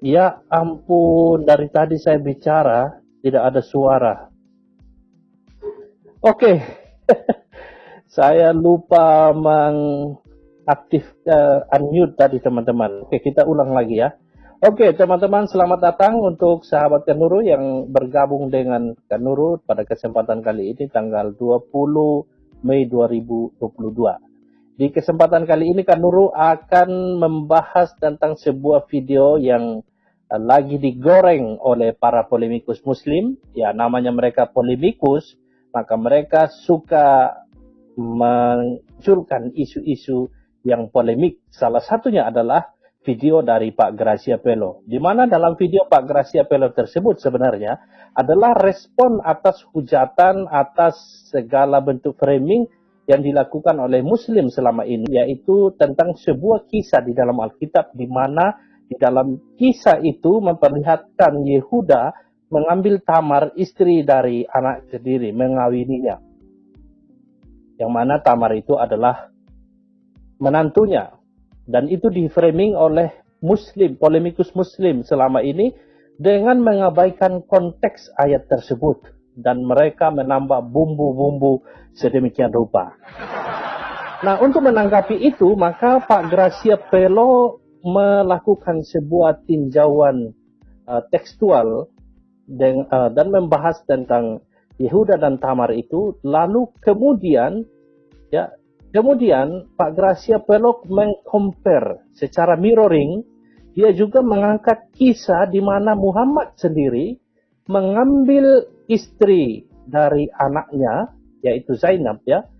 Ya ampun, dari tadi saya bicara, tidak ada suara. Oke, saya lupa mengaktifkan unmute tadi teman-teman. Oke, kita ulang lagi ya. Oke, teman-teman, selamat datang untuk sahabat Kanuru yang bergabung dengan Kanuru pada kesempatan kali ini tanggal 20 Mei 2022. Di kesempatan kali ini Kanuru akan membahas tentang sebuah video yang lagi digoreng oleh para polemikus muslim. Ya, namanya mereka polemikus, maka mereka suka munculkan isu-isu yang polemik. Salah satunya adalah video dari Pak Gracia Pelo, di mana dalam video Pak Gracia Pelo tersebut sebenarnya adalah respon atas hujatan, atas segala bentuk framing yang dilakukan oleh Muslim selama ini, yaitu tentang sebuah kisah di dalam Alkitab, di mana di dalam kisah itu memperlihatkan Yehuda mengambil Tamar, istri dari anak sendiri, mengawininya. Yang mana Tamar itu adalah menantunya. Dan itu di-framing oleh Muslim, polemikus Muslim selama ini dengan mengabaikan konteks ayat tersebut. Dan mereka menambah bumbu-bumbu sedemikian rupa. Nah, untuk menanggapi itu, maka Pak Gracia Pelo melakukan sebuah tinjauan tekstual dan membahas tentang Yehuda dan Tamar itu. Lalu kemudian Pak Gracia Pelo meng-compare secara mirroring. Dia juga mengangkat kisah di mana Muhammad sendiri mengambil istri dari anaknya, yaitu Zainab ya,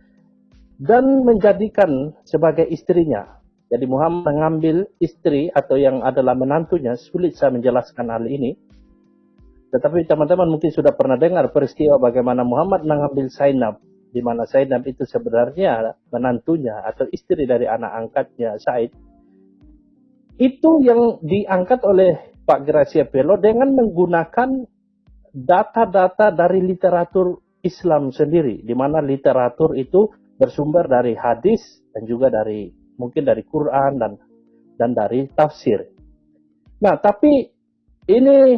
dan menjadikan sebagai istrinya. Jadi Muhammad mengambil istri atau yang adalah menantunya. Sulit saya menjelaskan hal ini. Tetapi teman-teman mungkin sudah pernah dengar peristiwa bagaimana Muhammad mengambil Zainab, di mana Zainab itu sebenarnya menantunya atau istri dari anak angkatnya Said. Itu yang diangkat oleh Pak Gracia Pelo dengan menggunakan data-data dari literatur Islam sendiri, di mana literatur itu bersumber dari hadis dan juga dari mungkin dari Quran dan dari tafsir. Nah, tapi ini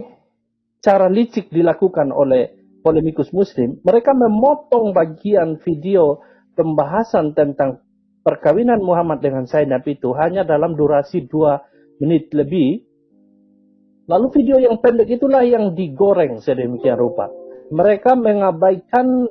cara licik dilakukan oleh polemikus Muslim. Mereka memotong bagian video pembahasan tentang perkawinan Muhammad dengan Zainab itu hanya dalam durasi 2 menit lebih. Lalu video yang pendek itulah yang digoreng sedemikian rupa. Mereka mengabaikan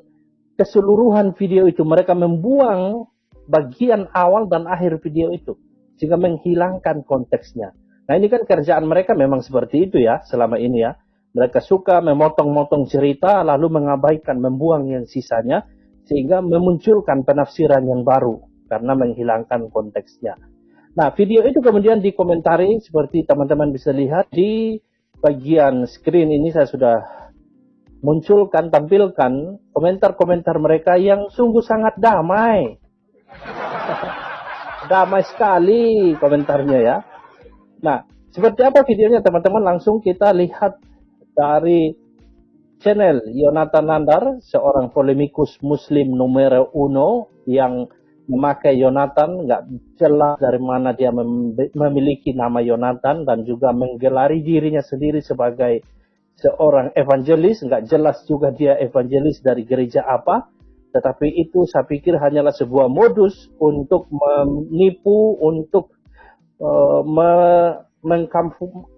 keseluruhan video itu. Mereka membuang bagian awal dan akhir video itu, sehingga menghilangkan konteksnya. Nah, ini kan kerjaan mereka memang seperti itu ya, selama ini ya. Mereka suka memotong-motong cerita, lalu mengabaikan, membuang yang sisanya, sehingga memunculkan penafsiran yang baru, karena menghilangkan konteksnya. Nah, video itu kemudian dikomentari seperti teman-teman bisa lihat di bagian screen ini. Saya sudah tampilkan komentar-komentar mereka yang sungguh sangat damai. Damai sekali komentarnya ya. Nah, seperti apa videonya teman-teman? Langsung kita lihat dari channel Yonatan Nandar, seorang polemikus Muslim numero uno yang memakai Yonatan, nggak jelas dari mana dia memiliki nama Yonatan, dan juga menggelari dirinya sendiri sebagai seorang evangelis. Nggak jelas juga dia evangelis dari gereja apa, tetapi itu saya pikir hanyalah sebuah modus untuk menipu, untuk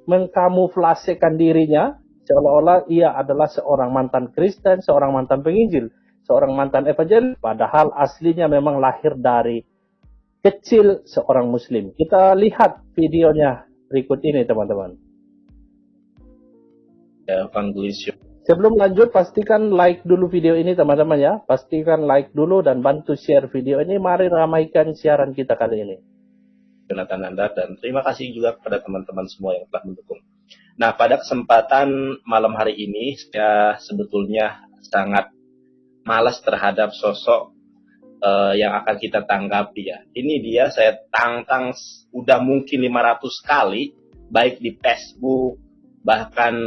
mengkamuflasekan dirinya seolah-olah ia adalah seorang mantan Kristen, seorang mantan penginjil, seorang mantan evangelis, padahal aslinya memang lahir dari kecil seorang Muslim. Kita lihat videonya berikut ini teman-teman. Sebelum lanjut, pastikan like dulu video ini teman-teman ya. Pastikan like dulu dan bantu share video ini. Mari ramaikan siaran kita kali ini. Yonatan Nandar, dan terima kasih juga kepada teman-teman semua yang telah mendukung. Nah, pada kesempatan malam hari ini, saya sebetulnya sangat malas terhadap sosok yang akan kita tanggapi ya. Ini dia, saya tantang udah mungkin 500 kali, baik di Facebook, bahkan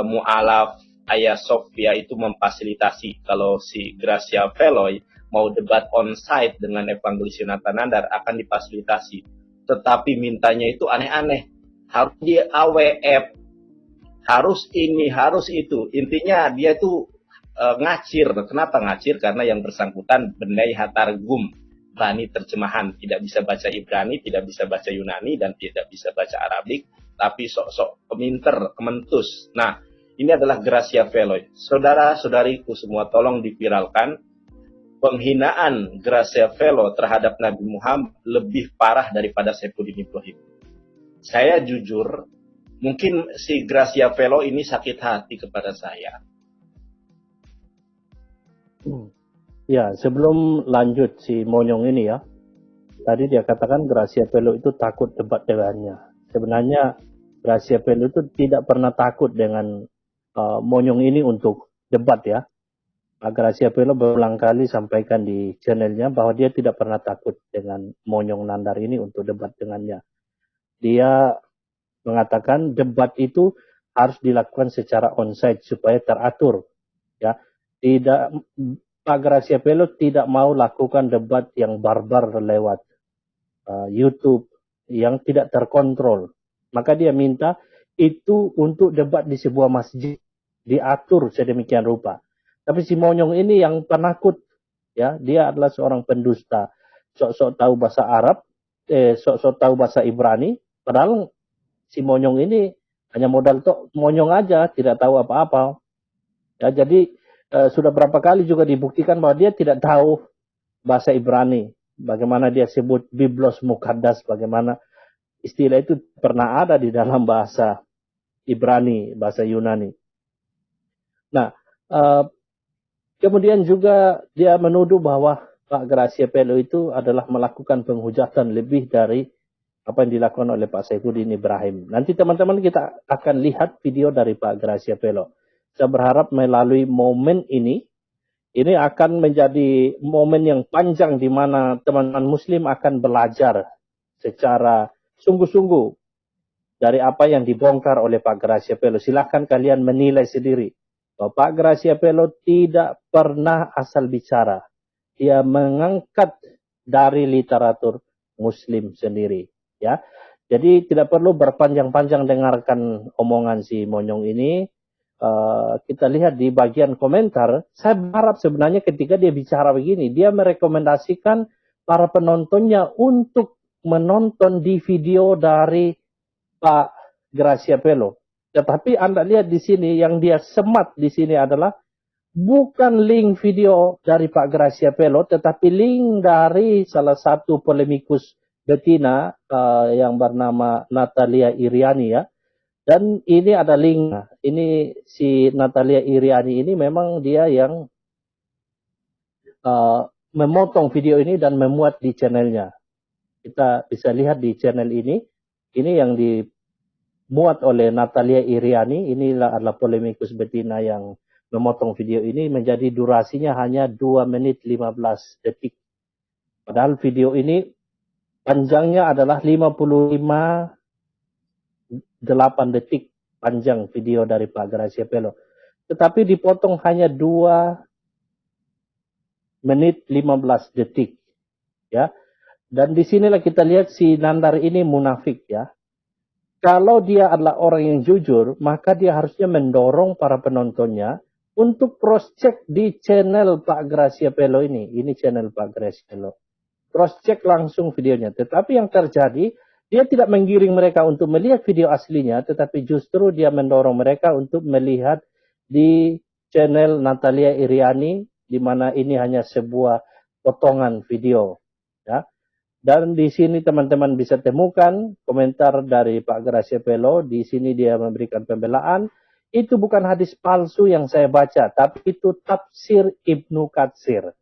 Mu'alaf Ayah Sofia itu memfasilitasi kalau si Gracia Pelo mau debat on-site dengan Evangelis Yonatan Nandar akan difasilitasi. Tetapi mintanya itu aneh-aneh. harus di AWF, harus ini, harus itu. Intinya dia itu ngacir. Kenapa ngacir? Karena yang bersangkutan benai hatargum, bani terjemahan, tidak bisa baca Ibrani, tidak bisa baca Yunani, dan tidak bisa baca Arabik, tapi sok-sok peminter, kementus. Nah, ini adalah Gracia Veloy. Saudara-saudariku semua, tolong diviralkan. Penghinaan Gracia Velo terhadap Nabi Muhammad lebih parah daripada Saifuddin Ibrahim. Saya jujur, mungkin si Gracia Velo ini sakit hati kepada saya. Ya, sebelum lanjut si Monyong ini ya, tadi dia katakan Gracia Velo itu takut debat dengannya. Sebenarnya Gracia Velo itu tidak pernah takut dengan Monyong ini untuk debat ya. Gracia Velo berulang kali sampaikan di channelnya bahwa dia tidak pernah takut dengan Monyong Nandar ini untuk debat dengannya. Dia mengatakan debat itu harus dilakukan secara onsite supaya teratur. Ya, tidak, Pak Gracia Velo tidak mau lakukan debat yang barbar lewat YouTube yang tidak terkontrol. Maka dia minta itu untuk debat di sebuah masjid diatur sedemikian rupa. Tapi si Monyong ini yang penakut, ya, dia adalah seorang pendusta, sok-sok tahu bahasa Arab, sok-sok tahu bahasa Ibrani, padahal si Monyong ini hanya modal monyong aja, tidak tahu apa-apa. Ya, jadi sudah berapa kali juga dibuktikan bahwa dia tidak tahu bahasa Ibrani. Bagaimana dia sebut Biblos Mukaddas, bagaimana istilah itu pernah ada di dalam bahasa Ibrani, bahasa Yunani. Nah, kemudian juga dia menuduh bahwa Pak Gracia Velo itu adalah melakukan penghujatan lebih dari apa yang dilakukan oleh Pak Saifuddin Ibrahim. Nanti teman-teman kita akan lihat video dari Pak Gracia Velo. Saya berharap melalui momen ini akan menjadi momen yang panjang di mana teman-teman Muslim akan belajar secara sungguh-sungguh dari apa yang dibongkar oleh Pak Gracia Velo. Silahkan kalian menilai sendiri. Bahwa Pak Gracia Velo tidak pernah asal bicara. Dia mengangkat dari literatur Muslim sendiri. Ya, jadi tidak perlu berpanjang-panjang dengarkan omongan si Monyong ini. Kita lihat di bagian komentar. Saya berharap sebenarnya ketika dia bicara begini, dia merekomendasikan para penontonnya untuk menonton di video dari Pak Gracia Velo. Tetapi Anda lihat di sini yang dia semat di sini adalah bukan link video dari Pak Gracia Velo, tetapi link dari salah satu polemikus betina yang bernama Natalia Iriani ya. Dan ini ada link. Ini si Natalia Iriani ini memang dia yang memotong video ini dan memuat di channelnya. Kita bisa lihat di channel ini. Ini yang dimuat oleh Natalia Iriani. Inilah adalah polemikus betina yang memotong video ini menjadi durasinya hanya 2 menit 15 detik. Padahal video ini panjangnya adalah 55 8 detik panjang video dari Pak Gracia Velo. Tetapi dipotong hanya 2 menit 15 detik. Ya. Dan disinilah kita lihat si Nandar ini munafik ya. Kalau dia adalah orang yang jujur, maka dia harusnya mendorong para penontonnya untuk cross-check di channel Pak Gracia Velo ini. Ini channel Pak Gracia Velo. Cross-check langsung videonya. Tetapi yang terjadi, dia tidak menggiring mereka untuk melihat video aslinya, tetapi justru dia mendorong mereka untuk melihat di channel Natalia Iriani, di mana ini hanya sebuah potongan video. Ya. Dan di sini teman-teman bisa temukan komentar dari Pak Gracia Velo. Di sini dia memberikan pembelaan. Itu bukan hadis palsu yang saya baca, tapi itu tafsir Ibnu Katsir.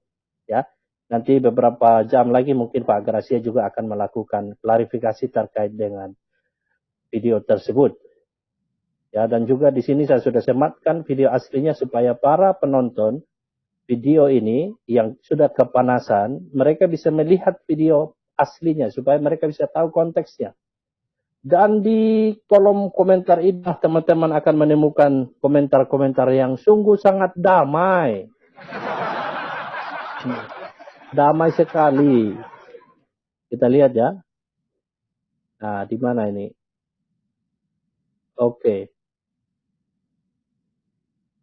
Ya. Nanti beberapa jam lagi mungkin Pak Gracia juga akan melakukan klarifikasi terkait dengan video tersebut. Ya, dan juga di sini saya sudah sematkan video aslinya supaya para penonton video ini yang sudah kepanasan, mereka bisa melihat video aslinya supaya mereka bisa tahu konteksnya. Dan di kolom komentar ini teman-teman akan menemukan komentar-komentar yang sungguh sangat damai. Damai sekali. Kita lihat ya. Nah, di mana ini? Oke.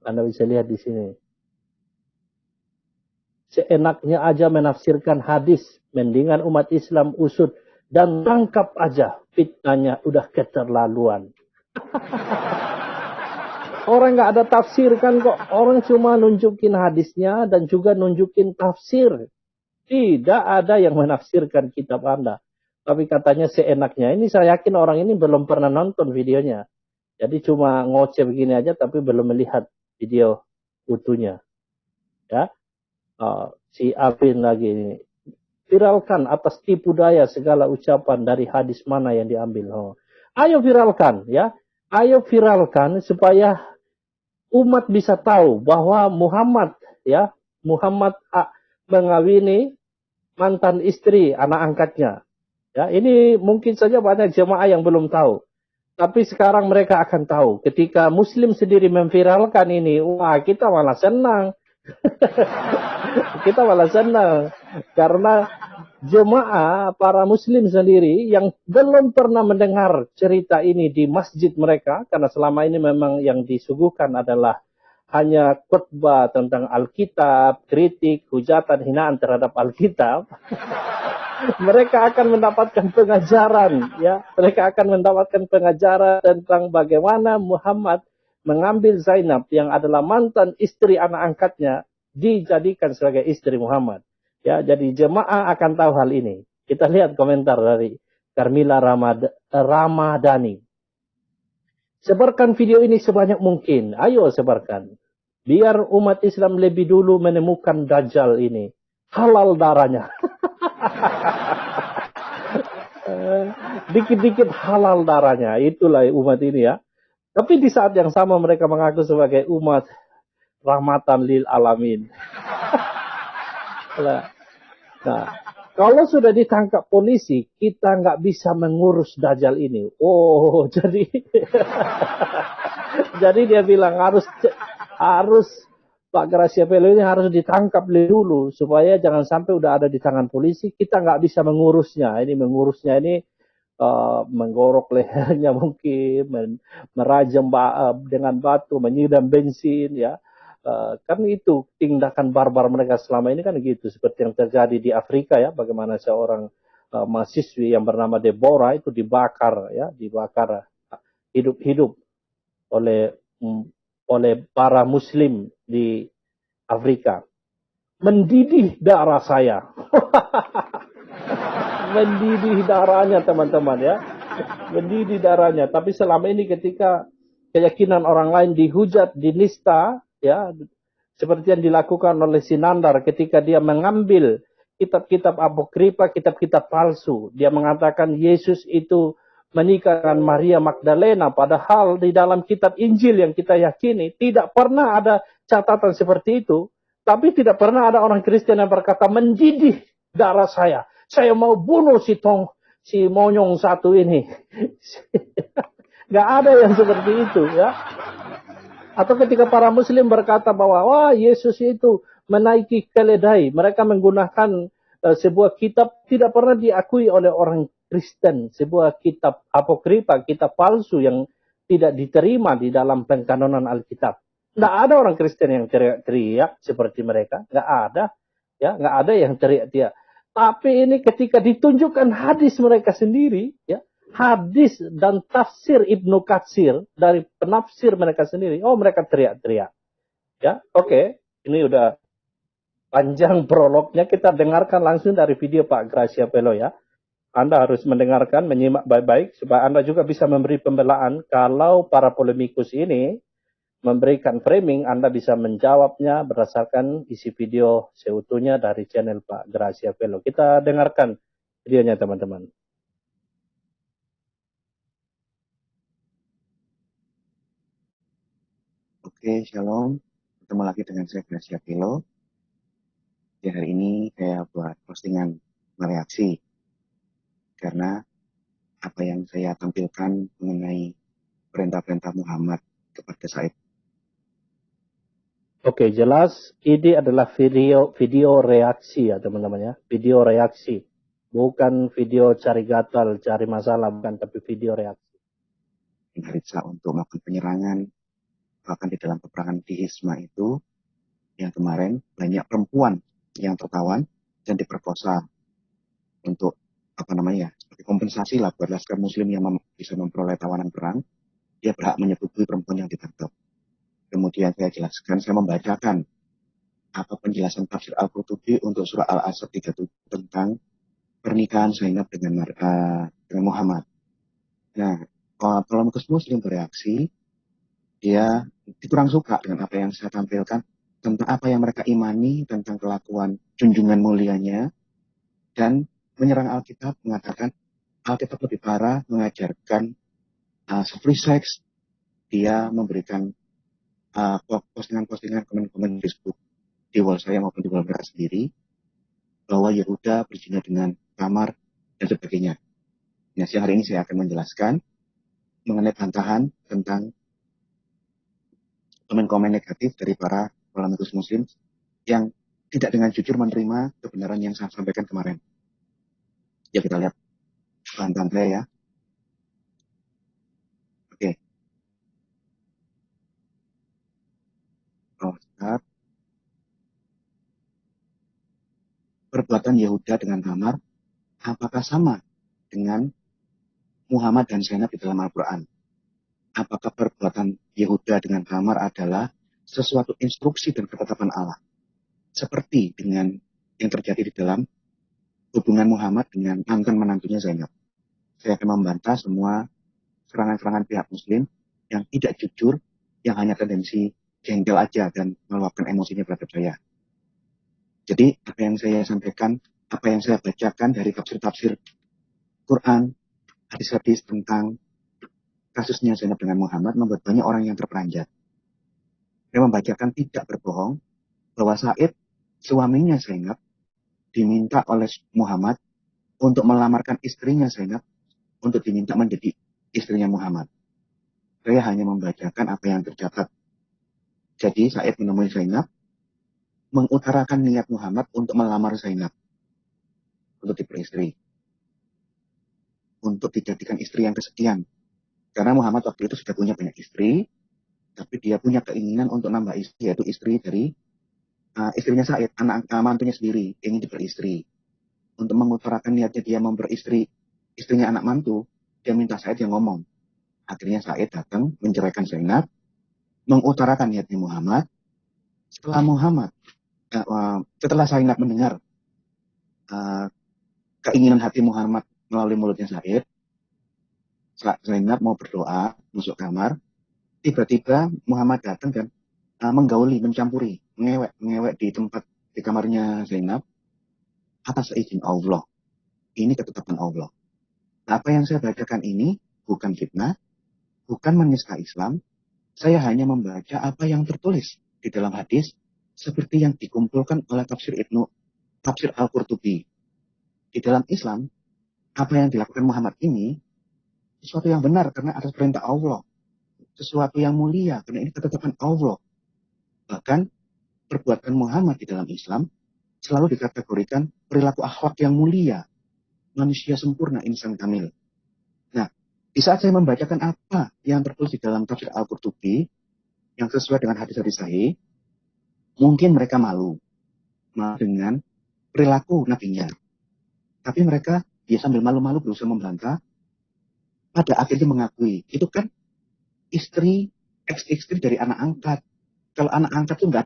Anda bisa lihat di sini. Seenaknya aja menafsirkan hadis. Mendingan umat Islam usut dan tangkap aja. Fitnahnya udah keterlaluan. Orang nggak ada tafsir kan kok. Orang cuma nunjukin hadisnya dan juga nunjukin tafsir. Tidak ada yang menafsirkan kitab Anda. Tapi katanya seenaknya. Ini saya yakin orang ini belum pernah nonton videonya. Jadi cuma ngoceh begini aja tapi belum melihat video utuhnya. Ya, si Afin lagi ini. Viralkan atas tipu daya segala ucapan dari hadis mana yang diambil. Ayo viralkan ya. Ayo viralkan supaya umat bisa tahu bahwa Muhammad mengawini mantan istri anak angkatnya. Ya, ini mungkin saja banyak jemaah yang belum tahu. Tapi sekarang mereka akan tahu. Ketika Muslim sendiri memviralkan ini, wah kita malah senang. Kita malah senang. Karena jemaah, para Muslim sendiri yang belum pernah mendengar cerita ini di masjid mereka. Karena selama ini memang yang disuguhkan adalah hanya khutbah tentang Alkitab, kritik, hujatan, hinaan terhadap Alkitab. Mereka akan mendapatkan pengajaran, ya. Mereka akan mendapatkan pengajaran tentang bagaimana Muhammad mengambil Zainab yang adalah mantan istri anak angkatnya dijadikan sebagai istri Muhammad. Ya, jadi jemaah akan tahu hal ini. Kita lihat komentar dari Carmila Ramadhani. Sebarkan video ini sebanyak mungkin. Ayo sebarkan. Biar umat Islam lebih dulu menemukan Dajjal ini. Halal darahnya. Dikit-dikit halal darahnya. Itulah umat ini ya. Tapi di saat yang sama mereka mengaku sebagai umat rahmatan lil alamin. Nah, kalau sudah ditangkap polisi, kita nggak bisa mengurus Dajjal ini. Oh, jadi dia bilang harus Pak Graciapello ini harus ditangkap dulu supaya jangan sampai udah ada di tangan polisi, kita nggak bisa mengurusnya. Ini mengurusnya ini menggorok lehernya mungkin, merajam dengan batu, menyiram bensin ya. Kan itu tindakan barbar mereka selama ini kan gitu, seperti yang terjadi di Afrika ya, bagaimana seorang mahasiswi yang bernama Deborah itu dibakar hidup-hidup oleh para Muslim di Afrika. Mendidih darah saya. Mendidih darahnya teman-teman ya. Mendidih darahnya. Tapi selama ini ketika keyakinan orang lain dihujat, dinista, ya, seperti yang dilakukan oleh Sinandar ketika dia mengambil kitab-kitab apokrifa, kitab-kitab palsu. Dia mengatakan Yesus itu menikah dengan Maria Magdalena, padahal di dalam kitab Injil yang kita yakini tidak pernah ada catatan seperti itu. Tapi tidak pernah ada orang Kristen yang berkata mendidih darah saya mau bunuh si monyong satu ini. Gak ada yang seperti itu ya. Atau ketika para Muslim berkata bahwa wah Yesus itu menaiki keledai, mereka menggunakan sebuah kitab tidak pernah diakui oleh orang Kristen, sebuah kitab apokrifa, kitab palsu yang tidak diterima di dalam pengkanonan Alkitab. Nggak ada orang Kristen yang teriak-teriak seperti mereka, nggak ada, ya, nggak ada yang teriak-teriak. Tapi ini ketika ditunjukkan hadis mereka sendiri, ya, hadis dan tafsir Ibnu Katsir dari penafsir mereka sendiri, oh mereka teriak-teriak, ya, oke, ini udah panjang prolognya, kita dengarkan langsung dari video Pak Graciapello ya. Anda harus mendengarkan, menyimak baik-baik, supaya Anda juga bisa memberi pembelaan. Kalau para polemikus ini memberikan framing, Anda bisa menjawabnya berdasarkan isi video seutuhnya dari channel Pak Graciapello. Kita dengarkan videonya teman-teman. Oke, shalom. Ketemu lagi dengan saya Graciapello. Di hari ini saya buat postingan mereaksi. Karena apa yang saya tampilkan mengenai perintah-perintah Muhammad kepada Said. Oke, jelas ini adalah video reaksi ya teman-teman ya. Video reaksi. Bukan video cari gatal, cari masalah, bukan, tapi video reaksi. dan Haritsa untuk melakukan penyerangan. Bahkan di dalam peperangan di Hisma itu, yang kemarin banyak perempuan yang tertawan dan diperkosa untuk seperti kompensasi lah buat laskar muslim yang bisa memperoleh tawanan perang, dia berhak menyetujui perempuan yang ditangkap. Kemudian saya jelaskan, saya membacakan apa penjelasan tafsir Al-Qurtubi untuk surah Al-Asr 37 tentang pernikahan Zainab dengan Muhammad. Nah, polemikus muslim bereaksi, dia kurang suka dengan apa yang saya tampilkan tentang apa yang mereka imani tentang kelakuan junjungan mulianya, dan menyerang Alkitab, mengatakan Alkitab lebih parah, mengajarkan free sex. Dia memberikan postingan-postingan, komen-komen Facebook di wall saya maupun di wall mereka sendiri, bahwa Yehuda berzina dengan Tamar dan sebagainya. Nah, siang hari ini saya akan menjelaskan mengenai bantahan tentang komen-komen negatif dari para polemikus muslim yang tidak dengan jujur menerima kebenaran yang saya sampaikan kemarin. Ya, kita lihat bantahan saya ya. Oke. Start. Perbuatan Yehuda dengan Tamar apakah sama dengan Muhammad dan Zainab di dalam Al-Quran? Apakah perbuatan Yehuda dengan Tamar adalah sesuatu instruksi dan ketetapan Allah, seperti dengan yang terjadi di dalam hubungan Muhammad dengan mantan menantunya Zainab? Saya akan membantah semua serangan-serangan pihak muslim yang tidak jujur, yang hanya tendensi jengkel aja dan meluapkan emosinya terhadap saya. Jadi apa yang saya sampaikan, apa yang saya bacakan dari tafsir-tafsir Quran, hadis-hadis tentang kasusnya Zainab dengan Muhammad membuat banyak orang yang terperanjat. Saya membacakan tidak berbohong bahwa Said, suaminya Zainab, diminta oleh Muhammad untuk melamarkan istrinya Zainab untuk diminta menjadi istrinya Muhammad. Saya hanya membacakan apa yang tercatat. Jadi Said menemui Zainab, mengutarakan niat Muhammad untuk melamar Zainab untuk diperistri, untuk dijadikan istri yang kesekian. Karena Muhammad waktu itu sudah punya banyak istri, tapi dia punya keinginan untuk nambah istri, yaitu istri dari istrinya Said, anak mantunya sendiri, ingin diperistri. Untuk mengutarakan niatnya dia memperistri istrinya anak mantu, dia minta Said yang ngomong. Akhirnya Said datang menceraikan Zainab, mengutarakan niatnya Muhammad. Setelah Zainab mendengar keinginan hati Muhammad melalui mulutnya Said, Zainab mau berdoa, masuk kamar. Tiba-tiba Muhammad datang dan menggauli, mencampuri, mengewek di kamarnya Zainab atas izin Allah. Ini ketetapan Allah. Nah, apa yang saya bacakan ini bukan fitnah, bukan menista Islam. Saya hanya membaca apa yang tertulis di dalam hadis seperti yang dikumpulkan oleh tafsir Al-Qurtubi. Di dalam Islam, apa yang dilakukan Muhammad ini sesuatu yang benar karena atas perintah Allah. Sesuatu yang mulia karena ini ketetapan Allah. Bahkan perbuatan Muhammad di dalam Islam selalu dikategorikan perilaku akhlak yang mulia, manusia sempurna, insan kamil. Nah, di saat saya membacakan apa yang tertulis di dalam tafsir Al-Qurtubi yang sesuai dengan hadis-hadis sahih, mungkin mereka malu dengan perilaku nabinya. Tapi mereka dia sambil malu-malu berusaha membantah, pada akhirnya mengakui itu kan ex-istri dari anak angkat. Kalau anak angkat tuh nggak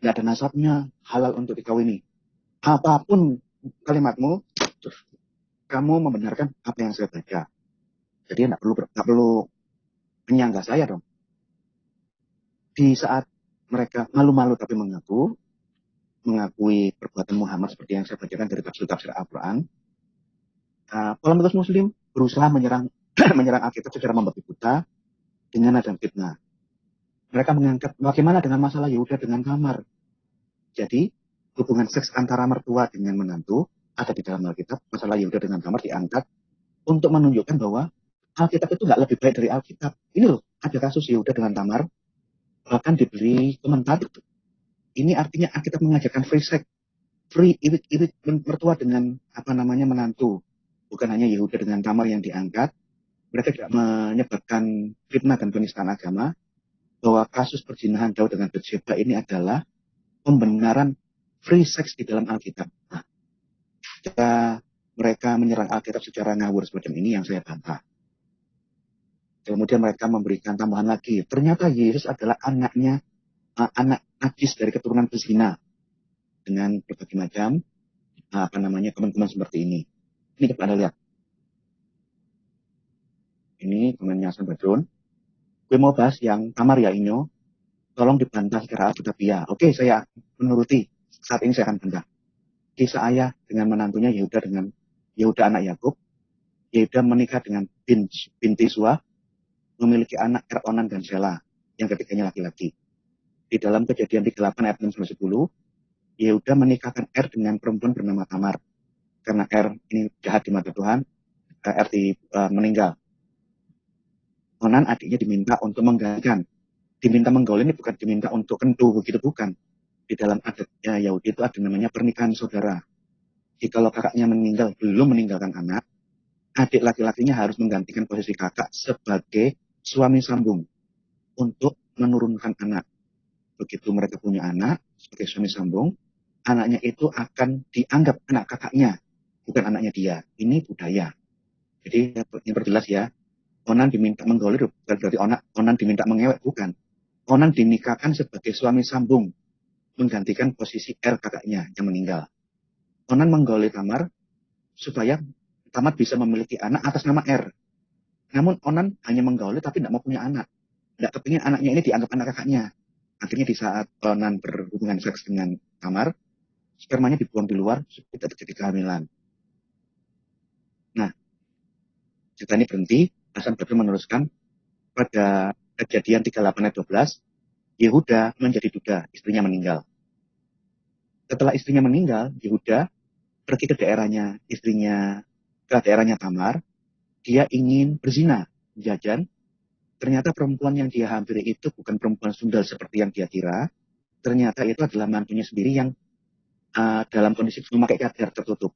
ada nasabnya, halal untuk dikawini. Apapun kalimatmu, kamu membenarkan apa yang saya baca. Jadi nggak perlu menyangka saya dong. Di saat mereka malu-malu tapi mengakui perbuatan Muhammad seperti yang saya bacakan dari tafsir Al-Quran, polemikus muslim berusaha menyerang Alkitab secara membabi buta dengan nada fitnah. Mereka mengangkat bagaimana dengan masalah Yehuda dengan Tamar. Jadi hubungan seks antara mertua dengan menantu ada di dalam Alkitab. Masalah Yehuda dengan Tamar diangkat untuk menunjukkan bahwa Alkitab itu nggak lebih baik dari Alkitab. Ini loh, ada kasus Yehuda dengan Tamar, bahkan diberi komentar. Ini artinya Alkitab mengajarkan free sex, free irit mertua dengan menantu. Bukan hanya Yehuda dengan Tamar yang diangkat, mereka tidak menyebabkan fitnah dan penistaan agama, bahwa kasus perzinahan Daud dengan Bathsheba ini adalah pembenaran free sex di dalam Alkitab. Nah, jika mereka menyerang Alkitab secara ngawur semacam ini yang saya bantah. Kemudian mereka memberikan tambahan lagi, ternyata Yesus adalah anaknya, anak najis dari keturunan pezina, dengan berbagai macam teman-teman seperti ini. Ini kita lihat. Ini komennya Hasan Badrun. Gue mau bahas yang Tamar ya Inyo. Tolong dibantah secara alkitabiah. Oke, saya menuruti. Saat ini saya akan bantah. Kisah ayah dengan menantunya Yehuda dengan Yehuda anak Yakub. Yehuda menikah dengan binti Suah, memiliki anak Onan dan Sela, yang ketiganya laki-laki. Di dalam Kejadian 38 ayat 6-10, Yehuda menikahkan dengan perempuan bernama Tamar. Karena ini jahat di mata Tuhan, meninggal. Onan adiknya diminta untuk menggantikan. Diminta menggaul ini bukan diminta untuk kentu, begitu bukan. Di dalam adatnya Yahudi itu ada namanya pernikahan saudara. Jikalau kakaknya meninggal, belum meninggalkan anak, adik laki-lakinya harus menggantikan posisi kakak sebagai suami sambung untuk menurunkan anak. Begitu mereka punya anak sebagai suami sambung, anaknya itu akan dianggap anak kakaknya, bukan anaknya dia. Ini budaya. Jadi yang perjelas ya, Onan diminta menggolir, bukan berarti Onan diminta mengewek, bukan. Onan dinikahkan sebagai suami sambung, menggantikan posisi kakaknya yang meninggal. Onan menggolir Tamar, supaya Tamar bisa memiliki anak atas nama Namun Onan hanya menggolir tapi tidak mau punya anak. Tidak kepingin anaknya ini dianggap anak kakaknya. Akhirnya di saat Onan berhubungan seks dengan Tamar, spermanya dibuang di luar supaya tidak terjadi kehamilan. Nah, cerita ini berhenti. Hasan Badrun meneruskan, pada Kejadian 38 ayat 12, Yehuda menjadi duda, istrinya meninggal. Setelah istrinya meninggal, Yehuda pergi ke daerahnya Tamar. Dia ingin berzina, jajan. Ternyata perempuan yang dia hampiri itu bukan perempuan sundal seperti yang dia kira. Ternyata itu adalah mantunya sendiri yang dalam kondisi memakai cadar tertutup.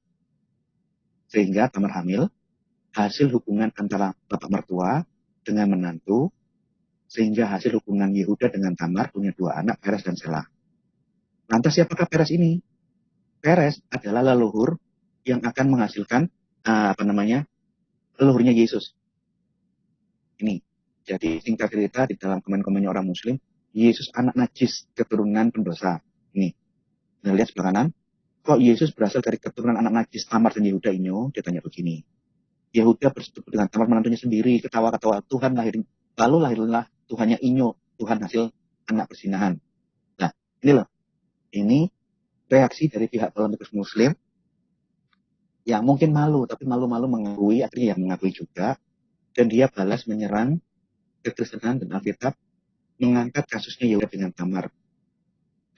Sehingga Tamar hamil. Hasil hubungan antara bapak mertua dengan menantu, sehingga hasil hubungan Yehuda dengan Tamar punya dua anak, Peres dan Sela. Lantas siapakah Peres ini? Peres adalah leluhur yang akan menghasilkan leluhurnya Yesus. Ini. Jadi singkat cerita di dalam komen-komennya orang Muslim, Yesus anak najis keturunan pendosa. Ini. Nah, lihat sebelah kanan. Kok Yesus berasal dari keturunan anak najis Tamar dan Yehuda ini? Dia tanya begini. Yehuda bersetubuh dengan Tamar menantunya sendiri, ketawa-ketawa, Tuhan lahirin, lalu lahirlah Tuhannya Inyo, Tuhan hasil anak persinahan. Nah, ini loh, ini reaksi dari pihak politikus Muslim yang mungkin malu, tapi malu-malu mengakui, akhirnya yang mengakui juga, dan dia balas menyerang kekristenan dan Alkitab, mengangkat kasusnya Yehuda dengan Tamar.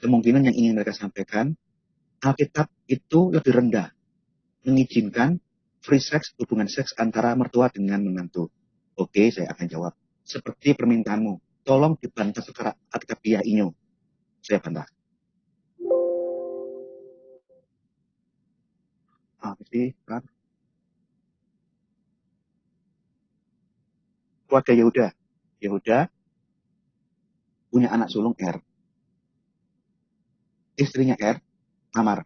Kemungkinan yang ingin mereka sampaikan, Alkitab itu lebih rendah, mengizinkan free sex, hubungan seks antara mertua dengan menantu. Oke, saya akan jawab. Seperti permintaanmu, tolong dibantah secara alkitabiah Inyo. Saya bantah. Kan? Keluarga Yehuda. Yehuda punya anak sulung Istrinya Tamar.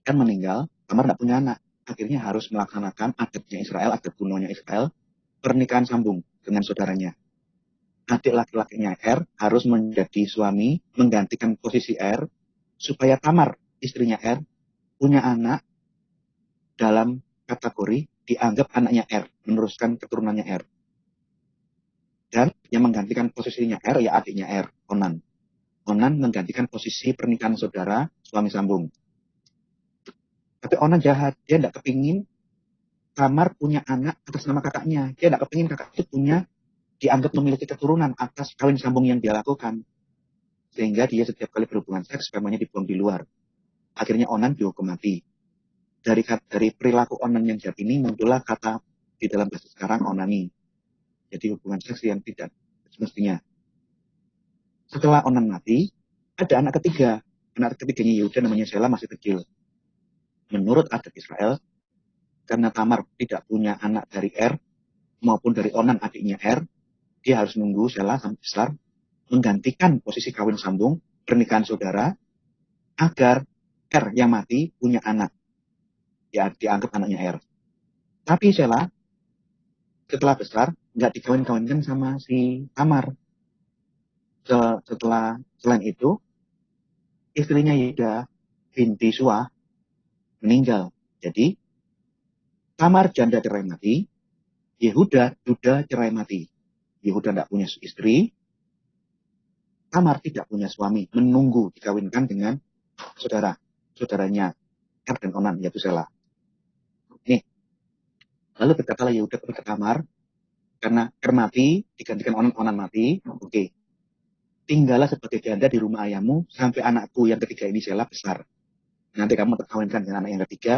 Kan meninggal, Tamar tidak punya anak. Akhirnya harus melaksanakan adatnya Israel, adat kunonya Israel, pernikahan sambung dengan saudaranya. Adik laki-lakinya harus menjadi suami, menggantikan posisi supaya Tamar, istrinya punya anak dalam kategori dianggap anaknya meneruskan keturunannya Dan yang menggantikan posisinya ya adiknya Onan. Onan menggantikan posisi pernikahan saudara, suami sambung. Tapi Onan jahat, dia tidak kepingin Tamar punya anak atas nama kakaknya. Dia tidak kepingin kakak itu dianggap memiliki keturunan atas kawin sambung yang dia lakukan. Sehingga dia setiap kali berhubungan seks, spermanya dibuang di luar. Akhirnya Onan dihukum mati. Dari perilaku Onan yang jahat ini muncullah kata di dalam bahasa sekarang onani. Jadi hubungan seks yang tidak semestinya. Setelah Onan mati, ada anak ketiga. Anak ketiganya Yehuda namanya Sela masih kecil. Menurut adat Israel, karena Tamar tidak punya anak dari maupun dari Onan adiknya R, dia harus nunggu Sheila sampai besar, menggantikan posisi kawin sambung pernikahan saudara, agar R yang mati punya anak, ya dianggap anaknya R. Tapi Sheila setelah besar nggak dikawin-kawinkan sama si Tamar. Setelah selain itu, istrinya Yehuda binti Suah meninggal. Jadi Tamar janda cerai mati, Yehuda duda cerai mati. Yehuda tidak punya istri, Tamar tidak punya suami, menunggu dikawinkan dengan saudaranya Er dan Onan, yaitu Shelah. Nih, lalu berkatalah Yehuda kepada Tamar, karena Er mati, digantikan Onan mati, oke. Tinggallah sebagai janda di rumah ayahmu, sampai anakku yang ketiga ini Shelah besar. Nanti kamu terkawinkan dengan anak yang ketiga,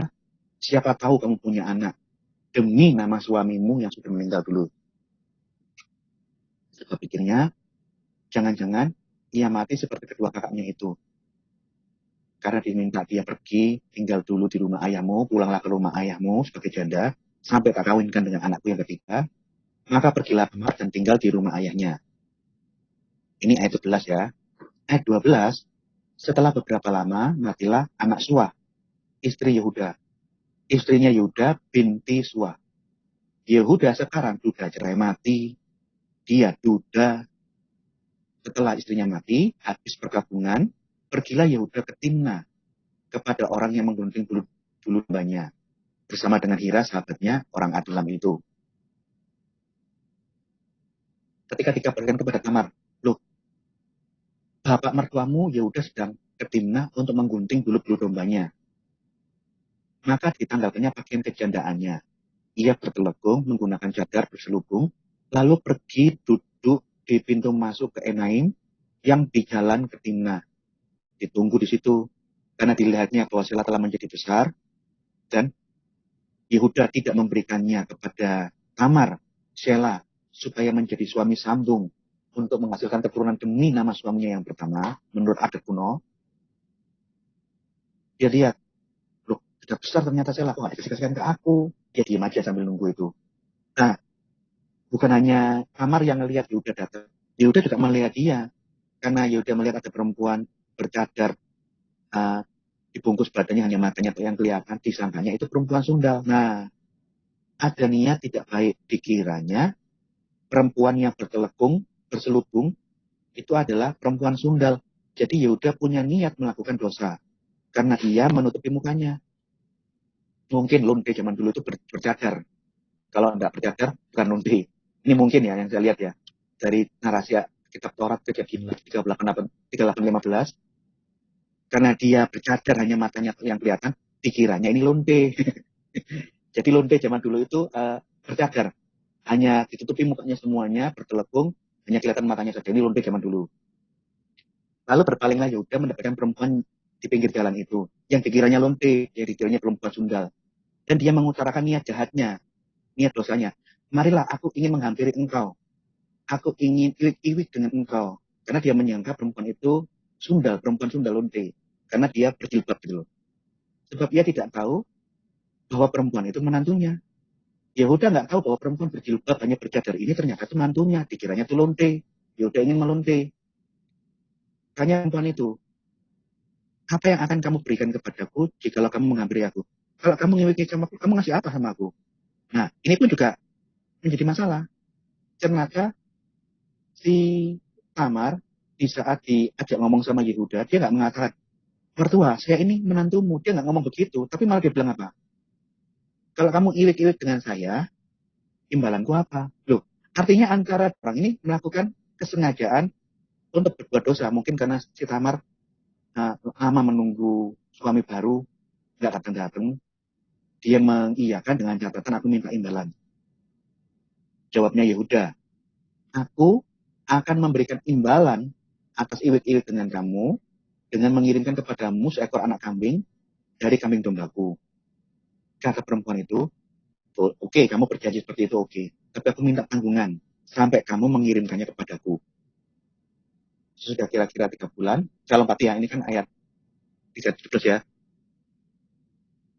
siapa tahu kamu punya anak, demi nama suamimu yang sudah meninggal dulu. Sebab pikirnya, jangan-jangan ia mati seperti kedua kakaknya itu. Karena diminta dia pergi, tinggal dulu di rumah ayahmu, pulanglah ke rumah ayahmu sebagai janda, sampai tak kawinkan dengan anakku yang ketiga, maka pergilah Tamar dan tinggal di rumah ayahnya. Ini ayat 11 ya. Ayat 12, setelah beberapa lama, matilah anak Suah, istri Yehuda. Istrinya Yehuda binti Suah. Yehuda sekarang sudah cerai mati, dia duda. Setelah istrinya mati, habis perkabungan, pergilah Yehuda ke Timna, kepada orang yang menggunting bulu dombanya, bersama dengan Hira sahabatnya orang Adulam itu. Ketika dikabarkan kepada Tamar, loh, bapak mertuamu Yehuda sedang ke Timna untuk menggunting bulu dombanya. Maka ditanggalkannya pakaian kejandaannya. Ia bertelekung menggunakan cadar berselubung, lalu pergi duduk di pintu masuk ke Enaim yang di jalan ke Timna. Ditunggu di situ, karena dilihatnya bahwa Shelah telah menjadi besar, dan Yehuda tidak memberikannya kepada Tamar, Shelah, supaya menjadi suami sambung untuk menghasilkan keturunan demi nama suaminya yang pertama, menurut adat kuno. Dia lihat, loh, sudah besar ternyata Shelah, kok nggak dikasihkan ke aku? Dia diam aja sambil nunggu itu. Nah, bukan hanya Tamar yang melihat Yehuda datang, Yehuda juga melihat dia, karena Yehuda melihat ada perempuan bercadar, dibungkus badannya hanya matanya yang kelihatan, disangkanya itu perempuan sundal. Nah, ada niat tidak baik, dikiranya perempuan yang bertelekung, berselubung, itu adalah perempuan sundal. Jadi Yehuda punya niat melakukan dosa, karena ia menutupi mukanya. Mungkin lonte zaman dulu itu bercadar. Kalau tidak bercadar, bukan lonte. Ini mungkin ya yang saya lihat ya, dari narasi kitab Taurat Kejadian 38-15, karena dia bercadar hanya matanya yang kelihatan, dikiranya ini lonte. Jadi lonte zaman dulu itu bercadar, hanya ditutupi mukanya semuanya, bertelekung, hanya kelihatan matanya saja. Ini lonte zaman dulu. Lalu berpalinglah Yehuda mendapatkan perempuan di pinggir jalan itu, yang dikiranya lonte, yang dikiranya perempuan sundal. Dan dia mengutarakan niat jahatnya, niat dosanya. Marilah aku ingin menghampiri engkau. Aku ingin iwik-iwik dengan engkau. Karena dia menyangka perempuan itu sundal, perempuan sundal lonte. Karena dia berjilbab gitu loh. Sebab ia tidak tahu bahwa perempuan itu menantunya. Yehuda nggak tahu bahwa perempuan berjilbab hanya bercadar ini ternyata itu mantunya. Dikiranya itu lonte. Yehuda ingin melonte. Tanya perempuan itu, apa yang akan kamu berikan kepadaku jikalau kamu menghampiri aku? Kalau kamu ngiwik sama aku, kamu ngasih apa sama aku? Nah, ini pun juga menjadi masalah. Ternyata si Tamar di saat diajak ngomong sama Yehuda, dia nggak mengatakan, mertua, saya ini menantumu. Dia nggak ngomong begitu, tapi malah dia bilang apa? Kalau kamu iwik-iwik dengan saya, imbalanku apa? Loh, artinya antara orang ini melakukan kesengajaan untuk berbuat dosa. Mungkin karena si Tamar lama menunggu suami baru, nggak datang-datang. Dia mengiyakan dengan catatan aku minta imbalan. Jawabnya Yehuda, aku akan memberikan imbalan atas iwik-iwik dengan kamu, dengan mengirimkan kepadamu seekor anak kambing dari kambing dombaku. Kata perempuan itu, oke, kamu berjanji seperti itu, oke. Tapi aku minta tanggungan sampai kamu mengirimkannya kepadaku. Sudah kira-kira 3 bulan. Saya lompat ya, ini kan ayat 13 ya.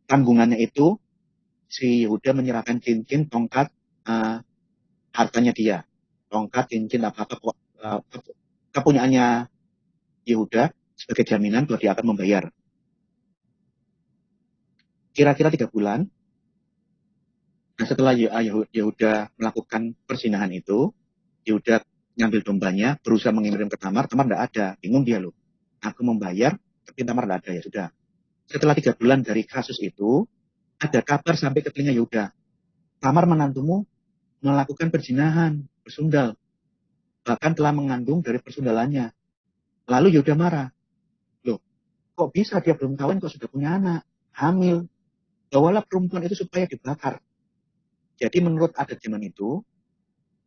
Tanggungannya itu, si Yehuda menyerahkan cincin, tongkat, hartanya dia, tongkat, cincin, apa-apa, kepunyaannya Yehuda sebagai jaminan bahwa dia akan membayar. Kira-kira 3 bulan, nah setelah Yehuda melakukan perzinahan itu, Yehuda ngambil dombanya, berusaha mengirim ke Tamar tidak ada, bingung dia loh. Aku membayar, tapi Tamar tidak ada, ya sudah. Setelah 3 bulan dari kasus itu, ada kabar sampai ke telinga Yehuda. Tamar menantumu melakukan perzinahan, bersundal. Bahkan telah mengandung dari persundalannya. Lalu Yehuda marah. Loh, kok bisa dia belum kawin kok sudah punya anak? Hamil. Bawalah perempuan itu supaya dibakar. Jadi menurut adat zaman itu,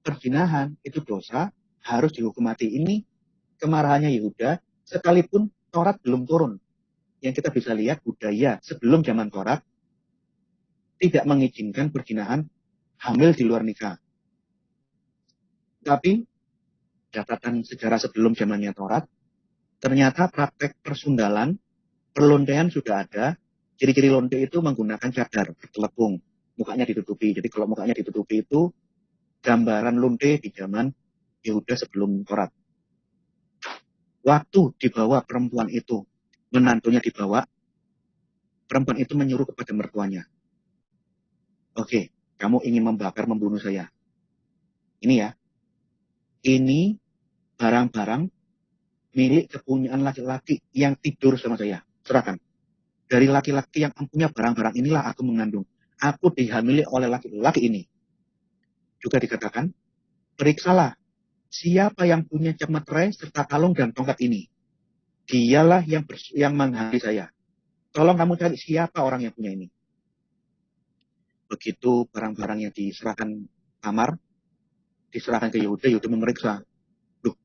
perzinahan itu dosa, harus dihukum mati. Ini kemarahannya Yehuda, sekalipun Taurat belum turun. Yang kita bisa lihat budaya sebelum zaman Taurat, tidak mengizinkan perzinahan hamil di luar nikah. Tapi, catatan sejarah sebelum zamannya Taurat, ternyata praktek persundalan, perlondaian sudah ada. Ciri-ciri lonte itu menggunakan cadar, bertelepung, mukanya ditutupi. Jadi kalau mukanya ditutupi itu gambaran lonte di zaman Yehuda sebelum Taurat. Waktu dibawa perempuan itu, menantunya dibawa, perempuan itu menyuruh kepada mertuanya. Oke, kamu ingin membakar, membunuh saya. Ini ya, ini barang-barang milik kepunyaan laki-laki yang tidur sama saya. Serahkan. Dari laki-laki yang punya barang-barang inilah aku mengandung. Aku dihamili oleh laki-laki ini. Juga dikatakan, periksalah siapa yang punya cap materai serta kalung dan tongkat ini. Dialah yang menghamili saya. Tolong kamu cari siapa orang yang punya ini. Begitu barang-barang yang diserahkan Tamar, diserahkan ke Yehuda, Yehuda memeriksa. Loh,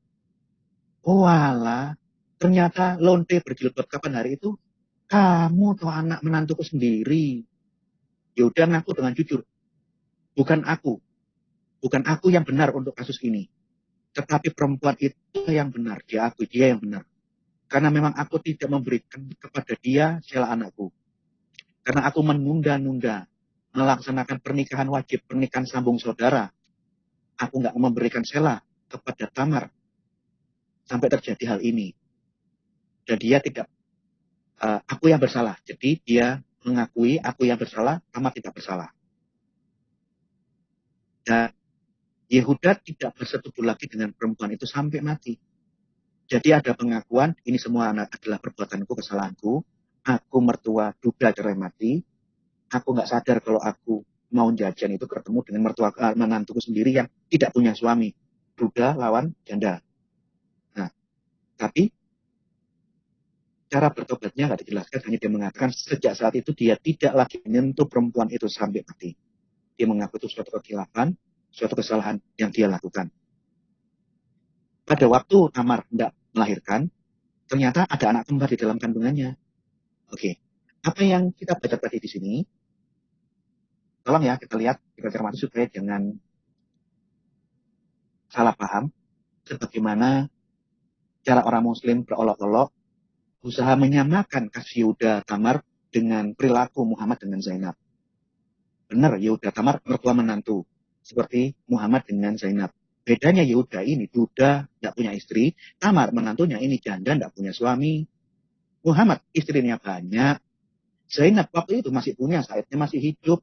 oh alah, ternyata lonte berjilbab kapan hari itu, kamu tuh anak menantuku sendiri. Yehuda ngaku dengan jujur, bukan aku yang benar untuk kasus ini. Tetapi perempuan itu yang benar, dia yang benar. Karena memang aku tidak memberikan kepada dia sela anakku. Karena aku menunda-nunda melaksanakan pernikahan wajib, pernikahan sambung saudara. Aku nggak memberikan sela kepada Tamar sampai terjadi hal ini. Dan dia tidak, aku yang bersalah. Jadi dia mengakui aku yang bersalah, Tamar tidak bersalah. Dan Yehuda tidak bersetubuh lagi dengan perempuan itu sampai mati. Jadi ada pengakuan, ini semua adalah perbuatanku, kesalahanku. Aku mertua duda cerai mati. Aku nggak sadar kalau aku mau jajan itu ketemu dengan menantuku sendiri yang tidak punya suami. Duda lawan janda. Nah, tapi cara bertobatnya nggak dijelaskan, hanya dia mengatakan sejak saat itu dia tidak lagi menyentuh perempuan itu sampai mati. Dia mengaku itu suatu kekhilafan, suatu kesalahan yang dia lakukan. Pada waktu Tamar tidak melahirkan, ternyata ada anak kembar di dalam kandungannya. Oke, apa yang kita baca tadi di sini, tolong ya kita lihat, kita cermati supaya jangan salah paham, sebagaimana cara orang Muslim berolok-olok, usaha menyamakan kasus Yehuda Tamar dengan perilaku Muhammad dengan Zainab. Benar, Yehuda Tamar mertua menantu, seperti Muhammad dengan Zainab. Bedanya Yehuda ini duda, tidak punya istri. Tamar menantunya ini janda, tidak punya suami. Muhammad istrinya banyak. Zainab waktu itu masih punya, Saidnya masih hidup.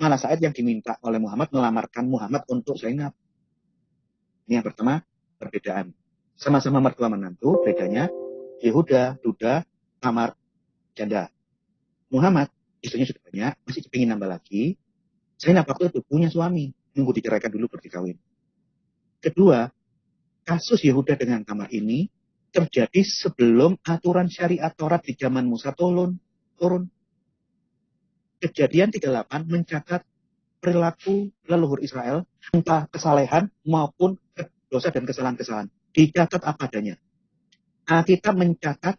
Malah Said yang diminta oleh Muhammad melamarkan Muhammad untuk Zainab. Ini yang pertama, perbedaan. Sama-sama mertua menantu, bedanya Yehuda, duda, Tamar, janda. Muhammad, istrinya sudah banyak, masih ingin nambah lagi. Zainab waktu itu punya suami, nunggu diceraikan dulu baru dikawin. Kedua, kasus Yehuda dengan Tamar ini terjadi sebelum aturan syariat Taurat di zaman Musa turun. Kejadian 38 mencatat perilaku leluhur Israel, entah kesalehan maupun dosa dan kesalahan-kesalahan. Dicatat apa adanya. Alkitab mencatat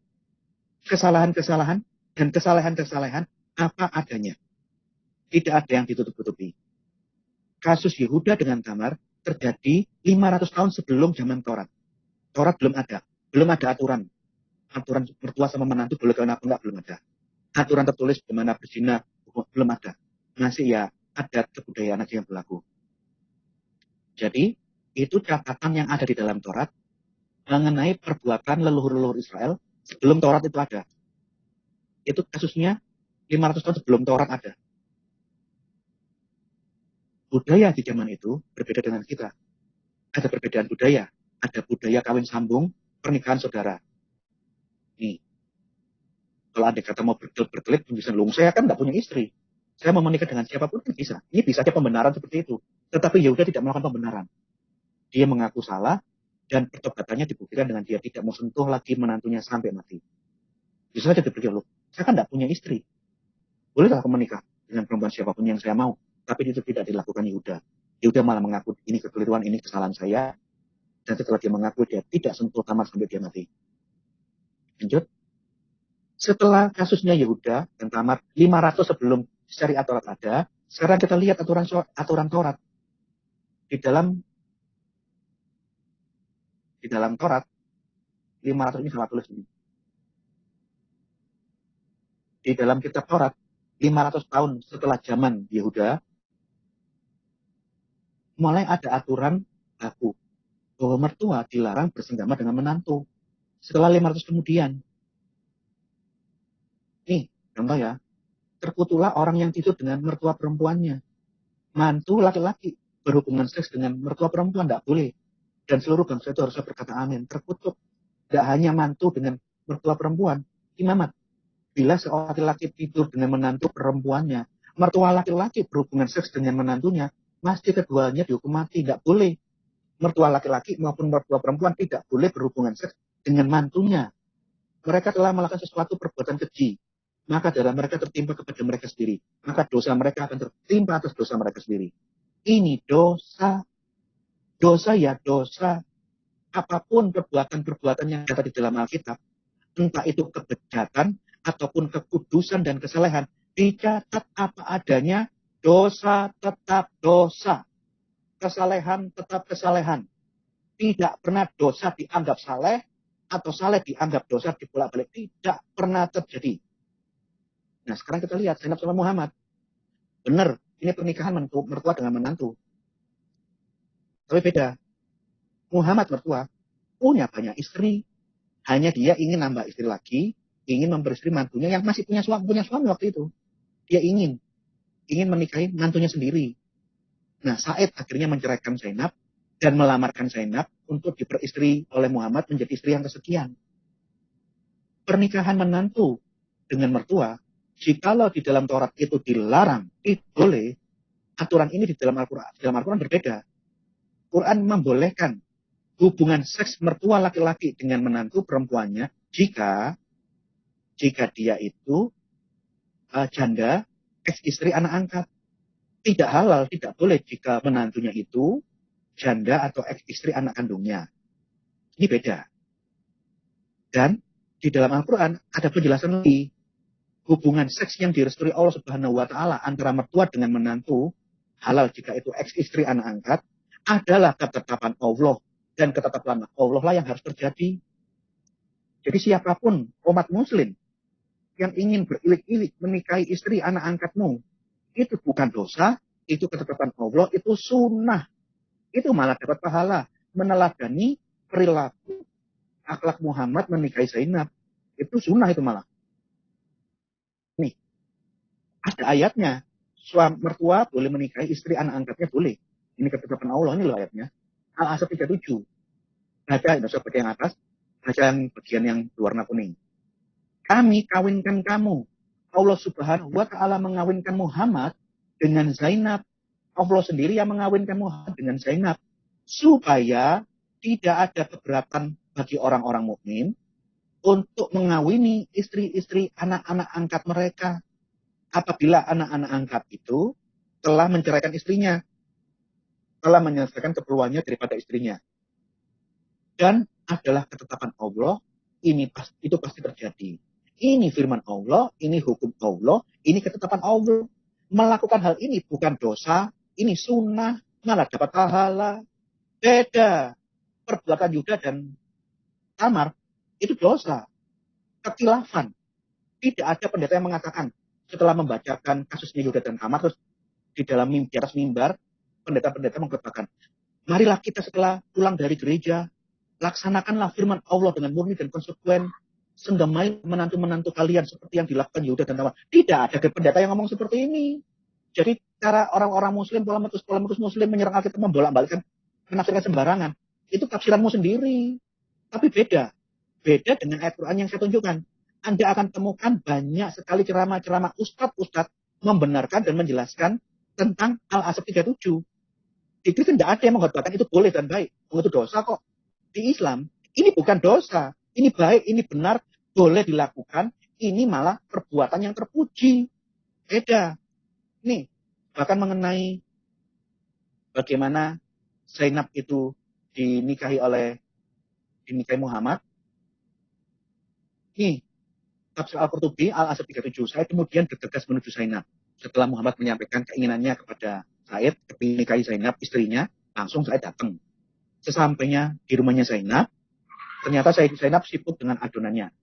kesalahan-kesalahan dan kesalahan-kesalahan apa adanya. Tidak ada yang ditutup-tutupi. Kasus Yehuda dengan Tamar terjadi 500 tahun sebelum zaman Taurat. Taurat belum ada. Belum ada aturan. Aturan mertua sama menantu boleh kawin apa enggak, belum ada. Aturan tertulis bagaimana berzina, belum ada. Masih ya adat kebudayaan aja yang berlaku. Jadi, itu catatan yang ada di dalam Taurat mengenai perbuatan leluhur-leluhur Israel sebelum Taurat itu ada. Itu kasusnya 500 tahun sebelum Taurat ada. Budaya di zaman itu berbeda dengan kita. Ada perbedaan budaya. Ada budaya kawin sambung, pernikahan saudara. Nih, kalau ada kata mau berkelit, bisa saya kan nggak punya istri. Saya mau menikah dengan siapapun kan bisa. Ini bisa aja pembenaran seperti itu. Tetapi Yehuda tidak melakukan pembenaran. Dia mengaku salah, dan pertobatannya dibuktikan dengan dia tidak mau sentuh lagi menantunya sampai mati. Bisa saja dipikir, loh, saya kan tidak punya istri. Bolehkah aku menikah dengan perempuan siapapun yang saya mau? Tapi itu tidak dilakukan Yehuda. Yehuda malah mengaku ini kekeliruan, ini kesalahan saya. Dan setelah dia mengaku, dia tidak sentuh Tamar sampai dia mati. Lanjut. Setelah kasusnya Yehuda dan Tamar 500 sebelum syariat Taurat ada, sekarang kita lihat aturan Taurat. Di dalam Taurat 500 ini salah tulis ini. Di dalam kitab Taurat 500 tahun setelah zaman Yehuda mulai ada aturan baku bahwa mertua dilarang bersenggama dengan menantu. Setelah 500 kemudian, nih contoh ya, terkutulah orang yang tidur dengan mertua perempuannya. Mantu laki-laki berhubungan seks dengan mertua perempuan tidak boleh. Dan seluruh bangsa itu harusnya berkata amin. Terkutuk. Tidak hanya mantu dengan mertua perempuan. Imamat. Bila seorang laki-laki tidur dengan menantu perempuannya, mertua laki-laki berhubungan seks dengan menantunya, mesti keduanya dihukum mati. Tidak boleh. Mertua laki-laki maupun mertua perempuan tidak boleh berhubungan seks dengan mantunya. Mereka telah melakukan sesuatu perbuatan keji. Maka darah mereka tertimpa kepada mereka sendiri. Maka dosa mereka akan tertimpa atas dosa mereka sendiri. Ini dosa. Dosa ya dosa. Apapun perbuatan-perbuatan yang ada di dalam Alkitab, entah itu kebejatan ataupun kekudusan dan kesalehan, dicatat apa adanya, dosa tetap dosa. Kesalehan tetap kesalehan. Tidak pernah dosa dianggap saleh, atau saleh dianggap dosa dibolak-balik. Tidak pernah terjadi. Nah sekarang kita lihat, Zainab sama Muhammad. Benar, ini pernikahan mertua dengan menantu. Tapi beda. Muhammad mertua punya banyak istri. Hanya dia ingin nambah istri lagi, ingin memperistri mantunya yang masih punya suami waktu itu. Dia ingin menikahi mantunya sendiri. Nah, Said akhirnya menceraikan Zainab dan melamarkan Zainab untuk diperistri oleh Muhammad menjadi istri yang kesekian. Pernikahan menantu dengan mertua, jikalau di dalam Taurat itu dilarang, itu boleh. Aturan ini di dalam Al-Quran berbeda. Quran membolehkan hubungan seks mertua laki-laki dengan menantu perempuannya jika dia itu janda, ex-istri anak angkat. Tidak halal, tidak boleh jika menantunya itu janda atau ex-istri anak kandungnya. Ini beda. Dan di dalam Al-Quran ada penjelasan lagi. Hubungan seks yang direstui Allah Subhanahu wa Ta'ala antara mertua dengan menantu, halal jika itu ex-istri anak angkat, adalah ketetapan Allah. Dan ketetapan Allah lah yang harus terjadi. Jadi siapapun umat muslim yang ingin berilik-ilik menikahi istri anak angkatmu, itu bukan dosa, itu ketetapan Allah, itu sunnah. Itu malah dapat pahala. Meneladani perilaku akhlak Muhammad menikahi Zainab. Itu sunnah itu malah. Nih, ada ayatnya. Suami mertua boleh menikahi istri anak angkatnya boleh. Ini ketetapan Allah, ini loh ayatnya. Al-Asr 37. Baca yang atas, baca yang bagian yang berwarna kuning. Kami kawinkan kamu. Allah Subhanahu wa Ta'ala mengawinkan Muhammad dengan Zainab. Allah sendiri yang mengawinkan Muhammad dengan Zainab. Supaya tidak ada keberatan bagi orang-orang mukmin untuk mengawini istri-istri anak-anak angkat mereka. Apabila anak-anak angkat itu telah menceraikan istrinya. Telah menyelesaikan keperluannya daripada istrinya. Dan adalah ketetapan Allah, itu pasti terjadi. Ini firman Allah, ini hukum Allah, ini ketetapan Allah. Melakukan hal ini bukan dosa, ini sunnah, malah dapat pahala. Beda. Perbuatan Yuda dan Tamar, itu dosa. Kekhilafan. Tidak ada pendeta yang mengatakan, setelah membacakan kasusnya Yuda dan Tamar, terus di atas mimbar, pendeta-pendeta mengatakan, Marilah kita setelah pulang dari gereja, laksanakanlah firman Allah dengan murni dan konsekuen. Senggamai menantu-menantu kalian seperti yang dilakukan Yehuda dan Tamar. Tidak ada pendeta yang ngomong seperti ini. Jadi cara orang-orang muslim, polemikus muslim menyerang Alkitab, membolak-balikkan, menafsirkan sembarangan. Itu tafsiranmu sendiri. Tapi beda. Beda dengan ayat Quran yang saya tunjukkan. Anda akan temukan banyak sekali ceramah-ceramah ustadz-ustadz membenarkan dan menjelaskan tentang Al-Asab 37. Di Kristen tidak ada yang mengkhotbahkan itu boleh dan baik. Itu dosa kok. Di Islam, ini bukan dosa. Ini baik, ini benar, boleh dilakukan. Ini malah perbuatan yang terpuji. Beda. Nih, bahkan mengenai bagaimana Zainab itu dinikahi Muhammad. Nih, tafsir Al-Qurtubi, Al-Asab 37. Saya kemudian bergegas menuju Zainab. Setelah Muhammad menyampaikan keinginannya kepada Said, menikahi Zainab, istrinya, langsung saya datang. Sesampainya di rumahnya Zainab, ternyata Zainab sibuk dengan adonannya.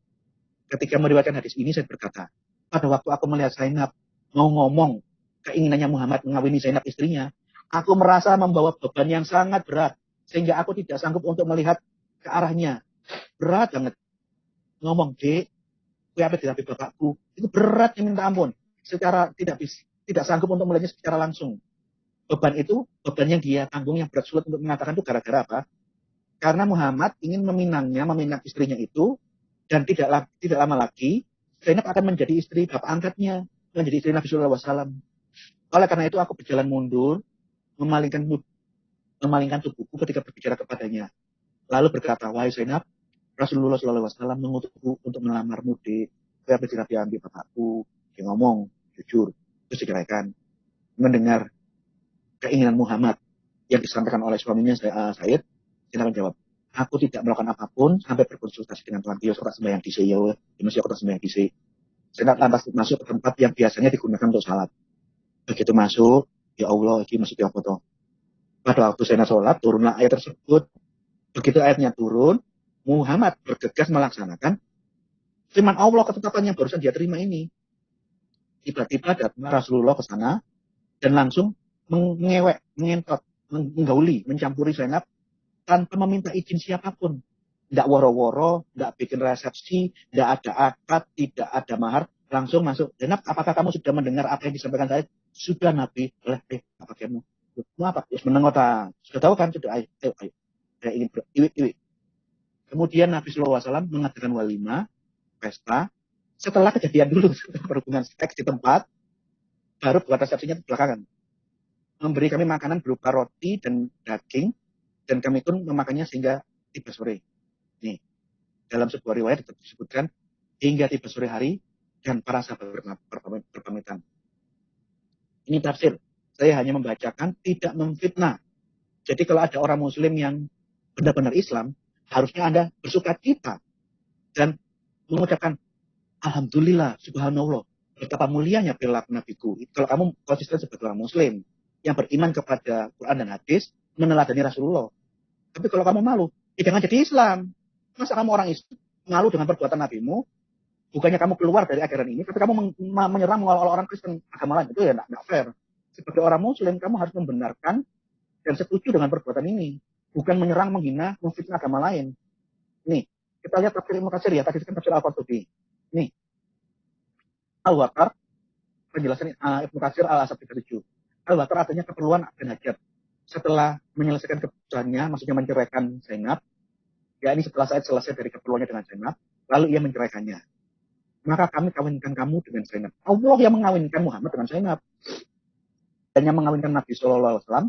Ketika meriwayatkan hadis ini, saya berkata, pada waktu aku melihat Zainab mau ngomong keinginannya Muhammad mengawini Zainab istrinya, aku merasa membawa beban yang sangat berat, sehingga aku tidak sanggup untuk melihat ke arahnya. Berat banget. Ngomong, Dek, kue apa dirapi bapakku, itu berat yang minta ampun. Secara tidak sanggup untuk melihatnya secara langsung. Beban itu, beban yang dia tanggung yang berat sulit untuk mengatakan itu gara-gara apa? Karena Muhammad ingin meminang istrinya itu, dan tidak lama lagi, Zainab akan menjadi istri bapak angkatnya, menjadi istri Nabi Sallallahu Alaihi Wasallam. Oleh karena itu aku berjalan mundur, memalingkan tubuhku ketika berbicara kepadanya. Lalu berkata, wahai Zainab, Rasulullah Sallallahu Alaihi Wasallam mengutukku untuk melamarmu di Nabi ambil bapakku. Dia ngomong jujur, terus diceraikan. Mendengar keinginan Muhammad yang disampaikan oleh suaminya Said, Zainab menjawab, aku tidak melakukan apapun sampai berkonsultasi dengan Tuhan. Dia suka sembahyang di sini, masih aku sembahyang di sini. Zainab lantas masuk ke tempat yang biasanya digunakan untuk salat. Begitu masuk, ya Allah, ini masuk yang foto. Pada waktu Zainab sholat, turunlah ayat tersebut. Begitu ayatnya turun, Muhammad bergegas melaksanakan firman Allah, ketetapan yang barusan dia terima ini. Tiba-tiba datang Rasulullah ke sana dan langsung mengewek, mengentot, menggauli, mencampuri Zainab tanpa meminta izin siapapun. Tidak woro-woro, tidak bikin resepsi, tidak ada akad, tidak ada mahar, langsung masuk. Zainab, apakah kamu sudah mendengar apa yang disampaikan saya? Sudah Nabi. Apa kamu? Mau apa? Menengota. Sudah tahu kan? Sudah. Ayo. Saya ingin iwi. Kemudian Nabi Sallallahu Alaihi Wasallam mengadakan walimah, pesta. Setelah kejadian dulu, berhubungan seks di tempat, baru buat resepsinya belakangan. Memberi kami makanan berupa roti dan daging, dan kami pun memakannya sehingga tiba sore. Nih, dalam sebuah riwayat disebutkan hingga tiba sore hari dan para sahabat berpamitan. Ini tafsir. Saya hanya membacakan, tidak memfitnah. Jadi kalau ada orang Muslim yang benar-benar Islam, harusnya Anda bersukacita dan mengucapkan Alhamdulillah, Subhanallah, betapa mulianya perilaku Nabiku. Kalau kamu konsisten sebagai orang Muslim yang beriman kepada Quran dan hadis, meneladani Rasulullah. Tapi kalau kamu malu, jangan jadi Islam. Masa kamu orang Islam malu dengan perbuatan nabimu? Bukannya kamu keluar dari ajaran ini, tapi kamu menyerang mengolok orang Kristen agama lain. Itu ya tidak fair. Sebagai orang Muslim, kamu harus membenarkan dan setuju dengan perbuatan ini. Bukan menyerang, menghina, memfitnah agama lain. Nih, kita lihat tafsir Ibnu Katsir ya. Tadi kan tafsir Al-Qurtubi. Nih, Al-Waqar, penjelasan Ibnu Katsir Al-Asab 37. Al-Waqar artinya keperluan dan hajat. Setelah menyelesaikan keputusannya, maksudnya menceraikan Zainab, ya ini setelah Said selesai dari keperluannya dengan Zainab, lalu ia menceraikannya. Maka kami kawinkan kamu dengan Zainab. Allah yang mengawinkan Muhammad dengan Zainab. Dan yang mengawinkan Nabi Sallallahu Alaihi Wasallam.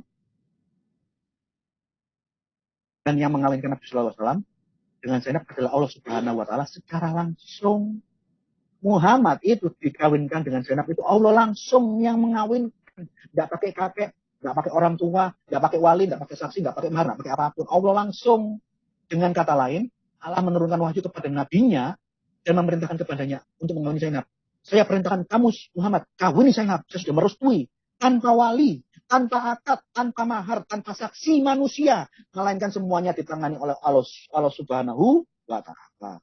Dan yang mengawinkan Nabi Sallallahu Alaihi Wasallam dengan Zainab adalah Allah Subhanahu Wa Taala secara langsung. Muhammad itu dikawinkan dengan Zainab itu Allah langsung yang mengawinkan. Tidak pakai kakek, tidak pakai orang tua, tidak pakai wali, tidak pakai saksi, tidak pakai mahar, tidak pakai apapun. Allah langsung. Dengan kata lain, Allah menurunkan wahyu kepada nabinya dan memerintahkan kepadanya untuk mengawini Zainab. Saya perintahkan kamu Muhammad, kawini Zainab. Saya sudah merestui. Tanpa wali, tanpa akad, tanpa mahar, tanpa saksi manusia. Melainkan semuanya ditangani oleh Allah Subhanahu wa Ta'ala.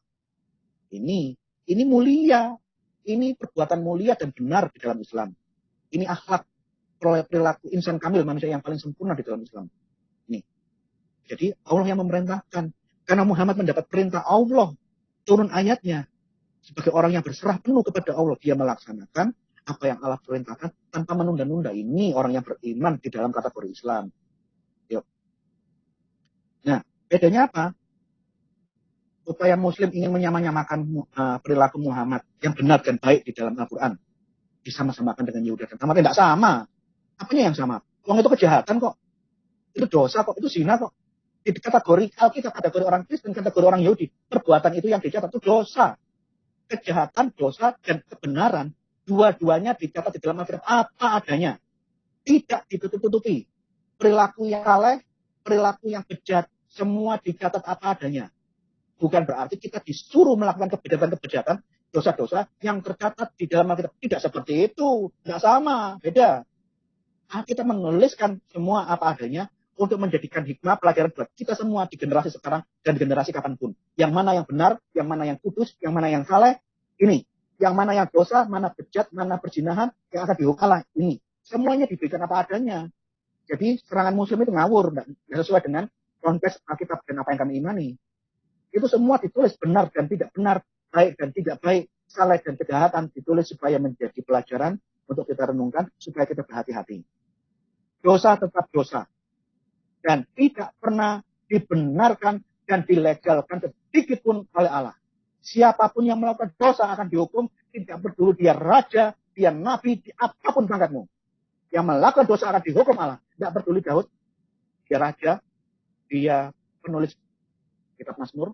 Ini mulia. Ini perbuatan mulia dan benar di dalam Islam. Ini akhlak perilaku insan kamil, manusia yang paling sempurna di dalam Islam. Nih, Jadi Allah yang memerintahkan. Karena Muhammad mendapat perintah Allah, turun ayatnya. Sebagai orang yang berserah penuh kepada Allah, dia melaksanakan apa yang Allah perintahkan tanpa menunda-nunda. Ini orang yang beriman di dalam kategori Islam. Yuk. Nah, bedanya apa? Upaya Muslim ingin menyamakan perilaku Muhammad yang benar dan baik di dalam Al-Quran. Disama-samakan dengan Yehuda dan Tamar. Tidak sama. Apanya yang sama? Uang itu kejahatan kok. Itu dosa kok. Itu zina kok. Di kategori Alkitab, kategori orang Kristen, kategori orang Yahudi. Perbuatan itu yang dicatat itu dosa. Kejahatan, dosa, dan kebenaran. Dua-duanya dicatat di dalam Alkitab apa adanya. Tidak ditutup-tutupi. Perilaku yang saleh, perilaku yang bejat, semua dicatat apa adanya. Bukan berarti kita disuruh melakukan kebejatan-kebejatan, dosa-dosa yang tercatat di dalam Alkitab. Tidak seperti itu. Tidak sama. Beda. Kita menuliskan semua apa adanya untuk menjadikan hikmah pelajaran buat kita semua di generasi sekarang dan generasi kapanpun. Yang mana yang benar, yang mana yang kudus, yang mana yang saleh, ini. Yang mana yang dosa, mana bejat, mana perzinahan, yang akan dihukum ini. Semuanya diberikan apa adanya. Jadi serangan Muslim itu ngawur, tidak sesuai dengan konteks Alkitab dan apa yang kami imani. Itu semua ditulis benar dan tidak benar, baik dan tidak baik, saleh dan kejahatan, ditulis supaya menjadi pelajaran untuk kita renungkan, supaya kita berhati-hati. Dosa tetap dosa. Dan tidak pernah dibenarkan dan dilegalkan sedikit pun oleh Allah. Siapapun yang melakukan dosa akan dihukum, tidak peduli dia raja, dia nabi, apapun pangkatmu. Yang melakukan dosa akan dihukum Allah. Tidak peduli Daud, dia raja, dia penulis kitab Mazmur,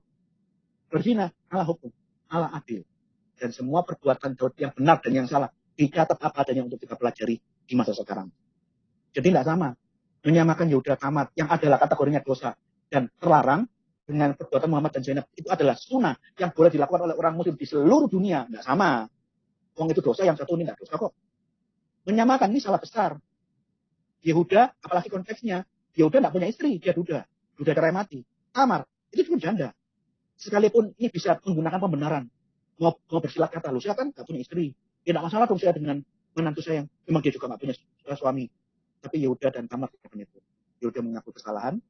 berzina, Allah hukum, Allah adil. Dan semua perbuatan Daud yang benar dan yang salah dicatat apa adanya untuk kita pelajari di masa sekarang. Jadi tidak sama. Menyamakan Yehuda Tamar yang adalah kategorinya dosa dan terlarang dengan perbuatan Muhammad dan Zainab itu adalah sunnah yang boleh dilakukan oleh orang Muslim di seluruh dunia. Tidak sama. Wong itu dosa, yang satu ini tidak dosa kok. Menyamakan ini salah besar. Yehuda, apalagi konteksnya, Yehuda tidak punya istri, dia duda cerai mati. Tamar itu pun janda. Sekalipun ini bisa menggunakan pembenaran, mau bersilat kata, lu saya kan nggak punya istri, tidak masalah dong saya dengan menantu saya, memang dia juga nggak punya suami. Tapi Yehuda dan Tamar tidak menyebut. Yehuda mengaku kesalahan,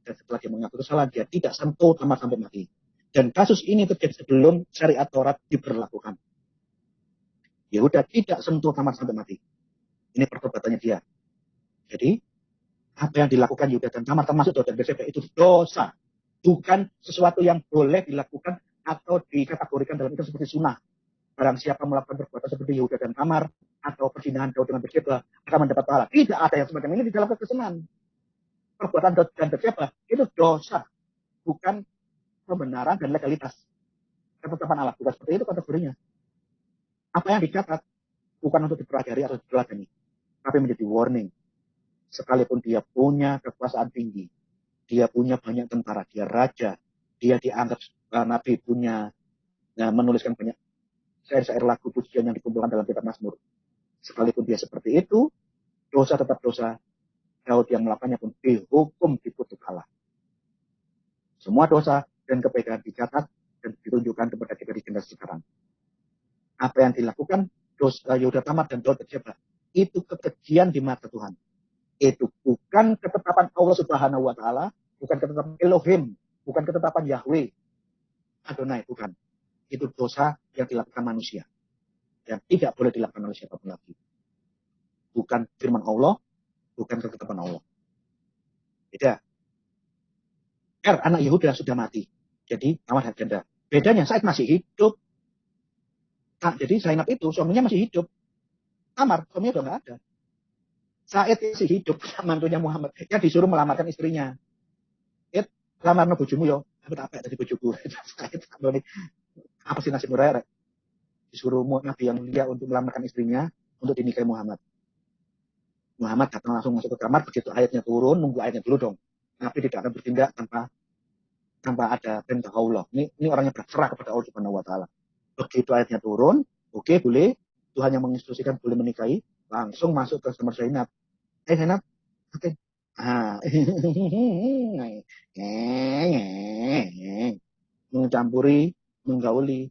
dan setelah dia mengaku kesalahan, dia tidak sentuh Tamar sampai mati. Dan kasus ini terjadi sebelum syariat Taurat diberlakukan. Yehuda tidak sentuh Tamar sampai mati. Ini pertobatannya dia. Jadi, apa yang dilakukan Yehuda dan Tamar, termasuk Daud dan Batseba, itu dosa. Bukan sesuatu yang boleh dilakukan atau dikategorikan dalam itu seperti sunnah. Barang siapa melakukan perbuatan seperti Yehuda dan Tamar, atau perzinahan Daud dengan Batseba akan mendapat pahala. Tidak ada yang semacam ini di dalam kekesanan. Perbuatan Daud dan Batseba itu dosa, bukan pembenaran dan legalitas. Ketetapan Allah bukan seperti itu kategorinya. Apa yang dicatat bukan untuk dipelajari atau diteladani, tapi menjadi warning. Sekalipun dia punya kekuasaan tinggi, dia punya banyak tentara, dia raja, dia dianggap nabi, punya menuliskan banyak syair-syair lagu pujian yang dikumpulkan dalam kitab Mazmur. Sekalipun dia seperti itu, dosa tetap dosa. Daud yang melakukannya pun dihukum, dikutuk Allah. Semua dosa dan kebaikan dicatat dan ditunjukkan kepada kita di generasi sekarang. Apa yang dilakukan Yehuda Tamar dan Daud Batseba itu kekejian di mata Tuhan. Itu bukan ketetapan Allah Subhanahu wa Ta'ala, bukan ketetapan Elohim, bukan ketetapan Yahweh, Adonai, bukan. Itu dosa yang dilakukan manusia. Yang tidak boleh dilakukan oleh siapapun lagi. Bukan firman Allah, bukan ketetapan Allah. Beda. Anak Yehuda sudah mati. Jadi Tamar janda. Bedanya Said masih hidup. Jadi Zainab itu suaminya masih hidup. Tamar suaminya sudah nggak ada. Said masih hidup, mantunya Muhammad. Yang disuruh melamarkan istrinya. Lamar no bojomu yo. Apa tadi bojoku? Said apa sih nasib murah? Disuruh Nabi yang mulia untuk melamarkan istrinya untuk dinikahi Muhammad. Muhammad datang langsung masuk ke kamar, begitu ayatnya turun, nunggu ayatnya dulu dong. Nabi tidak akan bertindak tanpa ada perintah Allah. Ini orangnya berserah kepada Allah Subhanahu wa Ta'ala. Begitu ayatnya turun, oke, boleh. Tuhan yang menginstruksikan boleh menikahi, langsung masuk ke kamar Zainab. Zainab, oke. Mencampuri, menggauli,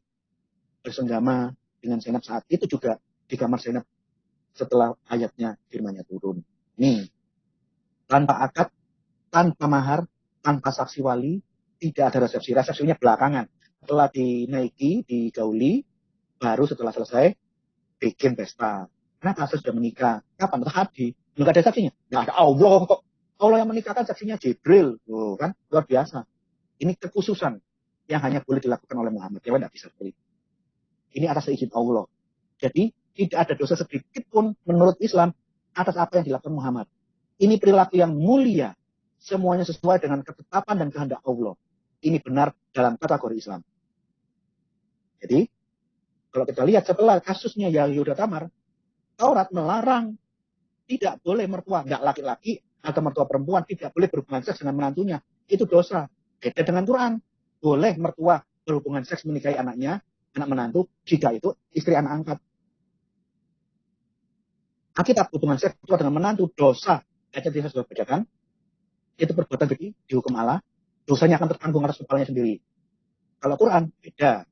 bersenggama dengan Zainab saat itu juga di kamar Zainab setelah ayatnya firmannya turun. Nih, tanpa akad, tanpa mahar, tanpa saksi wali, tidak ada resepsi. Resepsinya belakangan. Setelah dinaiki, digauli, baru setelah selesai bikin pesta. Kenapa? Saya sudah menikah. Kapan? Tadi. Nggak ada saksinya. Nggak ada. Allah kok. Allah yang menikahkan saksinya Jibril. Oh, kan? Luar biasa. Ini kekhususan yang hanya boleh dilakukan oleh Muhammad. Yang tidak bisa seperti itu. Ini atas izin Allah. Jadi tidak ada dosa sedikit pun menurut Islam atas apa yang dilakukan Muhammad. Ini perilaku yang mulia. Semuanya sesuai dengan ketetapan dan kehendak Allah. Ini benar dalam kategori Islam. Jadi, kalau kita lihat setelah kasusnya Yahuda Tamar, Taurat melarang tidak boleh mertua, nggak laki-laki atau mertua perempuan tidak boleh berhubungan seks dengan menantunya. Itu dosa. Beda dengan Quran. Boleh mertua berhubungan seks menikahi anaknya, anak menantu, jika itu istri anak angkat. Akibat hubungan seks dengan menantu, dosa. Ayat yang saya sudah bacakan. Itu perbuatan keji, dihukum Allah. Dosanya akan tertanggung atas kepalanya sendiri. Kalau Quran, beda.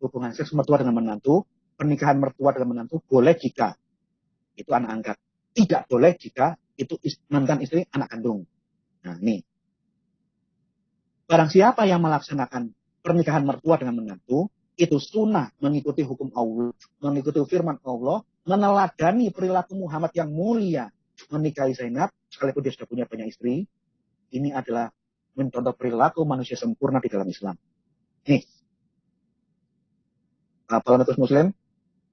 Hubungan seks mertua dengan menantu, pernikahan mertua dengan menantu, boleh jika itu anak angkat. Tidak boleh jika itu mantan istri anak kandung. Nah, ini. Barang siapa yang melaksanakan pernikahan mertua dengan menantu, itu sunnah mengikuti hukum Allah, mengikuti firman Allah, meneladani perilaku Muhammad yang mulia, menikahi Zainab, sekalipun dia sudah punya banyak istri. Ini adalah mencontoh perilaku manusia sempurna di dalam Islam. Nih, penuntut Muslim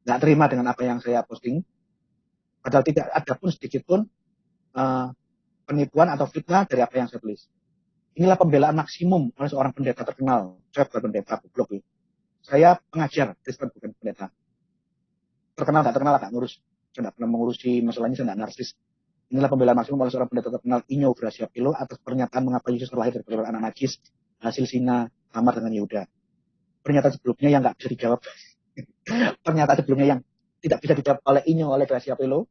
nggak terima dengan apa yang saya posting, padahal tidak ada pun sedikit pun penipuan atau fitnah dari apa yang saya tulis. Inilah pembelaan maksimum oleh seorang pendeta terkenal. Saya bukan pendeta, goblok. Saya pengajar, Kristen bukan pendeta. Terkenal nggak terkenal, nggak ngurus. Saya nggak pernah mengurusi masalahnya, saya nggak narsis. Inilah pembelaan maksimum oleh seorang pendeta terkenal Inyo Gracia Pilo atas pernyataan mengapa Yesus terlahir dari perkawinan anak najis, hasil zina Tamar dengan Yehuda. Pernyataan sebelumnya yang nggak bisa dijawab. Pernyataan sebelumnya yang tidak bisa dijawab oleh Inyo, oleh Gracia Pilo.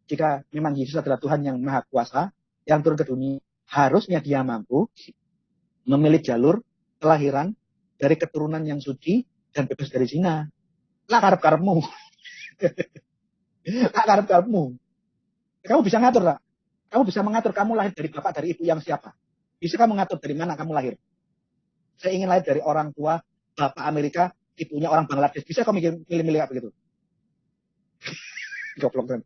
Jika memang Yesus adalah Tuhan yang maha kuasa, yang turun ke dunia, harusnya dia mampu memilih jalur kelahiran dari keturunan yang suci dan bebas dari zina. Lah karep-karepmu. Lah karep-karepmu. Kamu bisa ngatur lah. Kamu bisa mengatur kamu lahir dari bapak, dari ibu yang siapa. Bisa kamu ngatur dari mana kamu lahir. Saya ingin lahir dari orang tua bapak Amerika, ibunya orang Bangladesh. Bisa kamu milih-milih apa gitu? Goblok kan.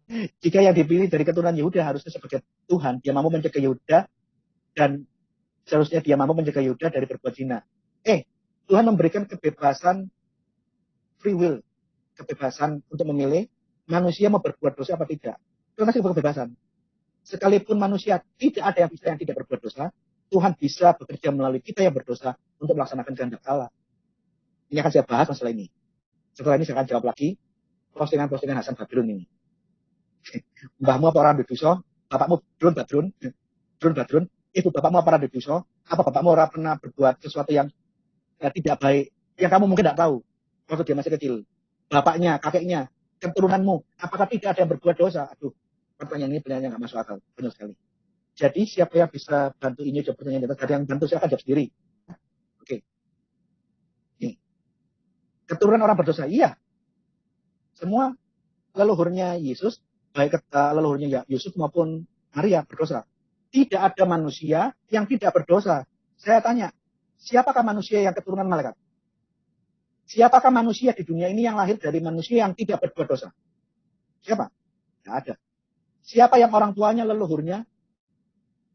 Jika yang dipilih dari keturunan Yehuda harusnya sebagai Tuhan, dia mampu mencegah Yehuda dan seharusnya dia mampu mencegah Yehuda dari berbuat zina. Tuhan memberikan kebebasan free will, kebebasan untuk memilih manusia mau berbuat dosa apa tidak. Tuhan kasih kebebasan. Sekalipun manusia tidak ada yang bisa yang tidak berbuat dosa, Tuhan bisa bekerja melalui kita yang berdosa untuk melaksanakan kehendak Allah. Ini akan saya bahas masalah ini. Setelah ini saya akan jawab lagi postingan-postingan Hasan Badrun ini. Mbahmu apa orang dosa? Bapakmu Badrun, ibu bapakmu apa orang dosa? Apa bapakmu orang pernah berbuat sesuatu yang tidak baik, yang kamu mungkin tidak tahu waktu dia masih kecil? Bapaknya, kakeknya, keturunanmu, apakah tidak ada yang berbuat dosa? Aduh, pertanyaan ini benar nggak masuk akal, benar sekali. Jadi siapa yang bisa bantu ini jawab pertanyaan ini? Ada yang bantu, saya akan jawab sendiri. Oke. Nih. Keturunan orang berdosa, iya. Semua leluhurnya Yesus, baik leluhurnya Yusuf maupun Maria berdosa. Tidak ada manusia yang tidak berdosa. Saya tanya, siapakah manusia yang keturunan malaikat? Siapakah manusia di dunia ini yang lahir dari manusia yang tidak berbuat dosa? Siapa? Tidak ada. Siapa yang orang tuanya, leluhurnya,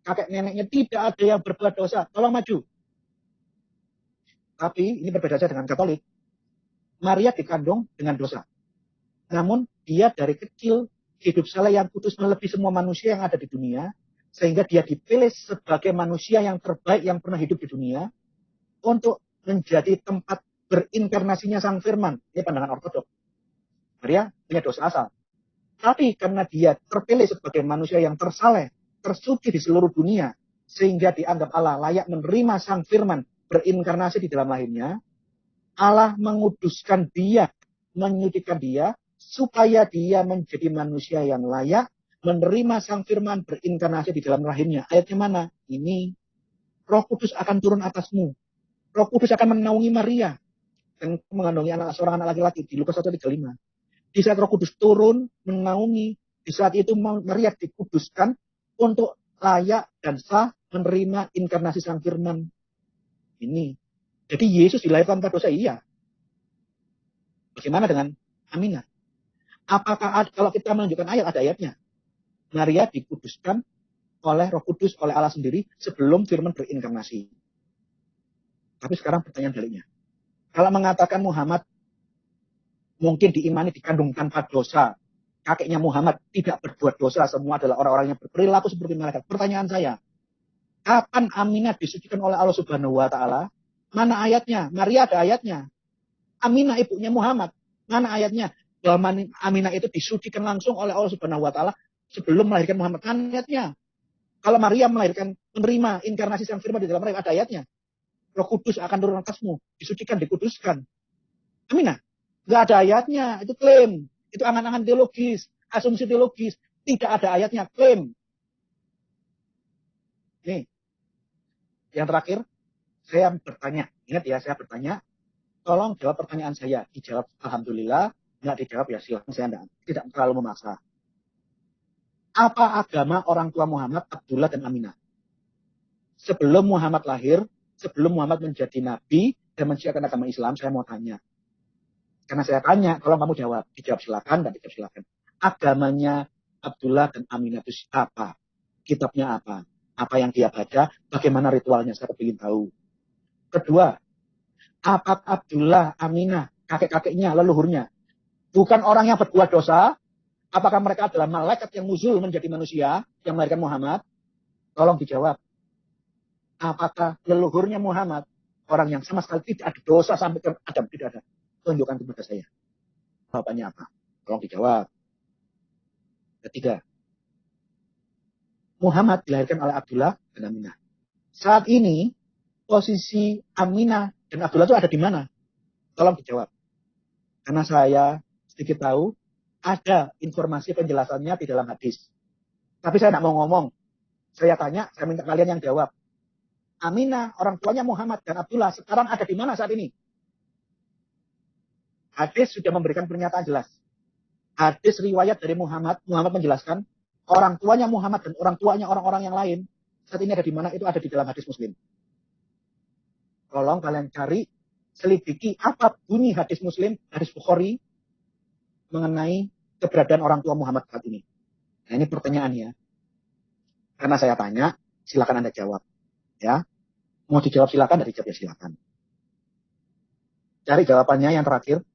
kakek neneknya tidak ada yang berbuat dosa? Tolong maju. Tapi ini berbeda saja dengan Katolik. Maria dikandung dengan dosa. Namun dia dari kecil hidup saleh yang kudus melebihi semua manusia yang ada di dunia. Sehingga dia dipilih sebagai manusia yang terbaik yang pernah hidup di dunia. Untuk menjadi tempat berinkarnasinya Sang Firman. Ini pandangan ortodok. Maria punya dosa asal. Tapi karena dia terpilih sebagai manusia yang tersaleh, tersuci di seluruh dunia. Sehingga dianggap Allah layak menerima Sang Firman berinkarnasi di dalam lahirnya. Allah menguduskan dia, menyucikan dia, supaya dia menjadi manusia yang layak menerima Sang Firman berinkarnasi di dalam rahimnya. Ayatnya mana? Ini. Roh Kudus akan turun atasmu. Roh Kudus akan menaungi Maria dan mengandungi seorang anak laki-laki di Lukas 1:35. Di saat Roh Kudus turun menaungi, di saat itu Maria dikuduskan untuk layak dan sah menerima inkarnasi Sang Firman ini. Jadi Yesus dilahirkan tanpa dosa, iya. Bagaimana dengan Aminah? Apakah kalau kita menunjukkan ayat, ada ayatnya. Maria dikuduskan oleh Roh Kudus, oleh Allah sendiri sebelum Firman berinkarnasi. Tapi sekarang pertanyaan baliknya. Kalau mengatakan Muhammad mungkin diimani dikandung tanpa dosa, kakeknya Muhammad tidak berbuat dosa, semua adalah orang-orang yang berperilaku seperti malaikat. Pertanyaan saya, kapan Aminah disucikan oleh Allah Subhanahu wa Ta'ala? Mana ayatnya? Maria ada ayatnya. Aminah ibunya Muhammad, mana ayatnya? Bahwa Aminah itu disucikan langsung oleh Allah Subhanahu wa Ta'ala sebelum melahirkan Muhammad. Mana ayatnya? Kalau Maria melahirkan, menerima inkarnasi Sang Firman di dalam rahim, ada ayatnya. Roh Kudus akan turun atasmu, disucikan, dikuduskan. Aminah, nggak ada ayatnya, itu klaim. Itu angan-angan teologis, asumsi teologis. Tidak ada ayatnya, klaim. Nih, yang terakhir, saya bertanya. Ingat ya, saya bertanya. Tolong jawab pertanyaan saya. Dijawab Alhamdulillah, nggak dijawab ya silakan, saya tidak terlalu memaksa. Apa agama orang tua Muhammad, Abdullah dan Aminah? Sebelum Muhammad lahir, sebelum Muhammad menjadi nabi dan mensiarkan agama Islam, saya mau tanya. Karena saya tanya, tolong kamu jawab. Dijawab silakan, dan dijawab silakan. Agamanya Abdullah dan Aminah itu apa? Kitabnya apa? Apa yang dia baca? Bagaimana ritualnya? Saya ingin tahu. Kedua, apa Abdullah, Aminah, kakek-kakeknya, leluhurnya, bukan orang yang berbuat dosa? Apakah mereka adalah malaikat yang nuzul menjadi manusia yang melahirkan Muhammad? Tolong dijawab. Apakah leluhurnya Muhammad orang yang sama sekali tidak ada dosa sampai ke Adam? Tidak ada. Tunjukkan kepada saya. Jawabannya apa? Tolong dijawab. Ketiga, Muhammad dilahirkan oleh Abdullah dan Aminah. Saat ini, posisi Aminah dan Abdullah itu ada di mana? Tolong dijawab. Karena saya sedikit tahu, ada informasi penjelasannya di dalam hadis. Tapi saya tidak mau ngomong. Saya tanya, saya minta kalian yang jawab. Aminah, orang tuanya Muhammad dan Abdullah, sekarang ada di mana saat ini? Hadis sudah memberikan pernyataan jelas. Hadis riwayat dari Muhammad menjelaskan, orang tuanya Muhammad dan orang tuanya orang-orang yang lain, saat ini ada di mana? Itu ada di dalam hadis Muslim. Tolong kalian cari, selidiki apa bunyi hadis Muslim, hadis Bukhari, mengenai keberadaan orang tua Muhammad saat ini. Nah ini pertanyaannya. Karena saya tanya, silakan Anda jawab. Ya, mau dijawab silakan, dari jawab ya silakan. Cari jawabannya yang terakhir.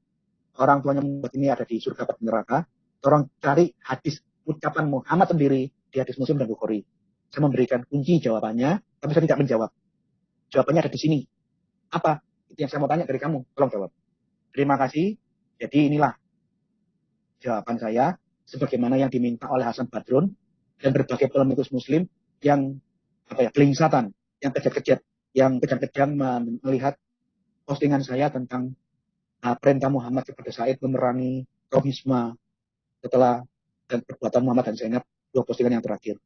Orang tuanya Muhammad ini ada di surga atau neraka. Tolong cari hadis ucapan Muhammad sendiri di hadis Muslim dan Bukhari. Saya memberikan kunci jawabannya, tapi saya tidak menjawab. Jawabannya ada di sini. Apa? Itu yang saya mau tanya dari kamu. Tolong jawab. Terima kasih. Jadi inilah jawaban saya, sebagaimana yang diminta oleh Hasan Badrun dan berbagai polemikus Muslim yang kelingsatan, yang kejat-kejat, yang kejam-kejam melihat postingan saya tentang perintah Muhammad kepada Said memerangi Rohisma setelah dan perbuatan Muhammad dan Zainab, dua postingan yang terakhir.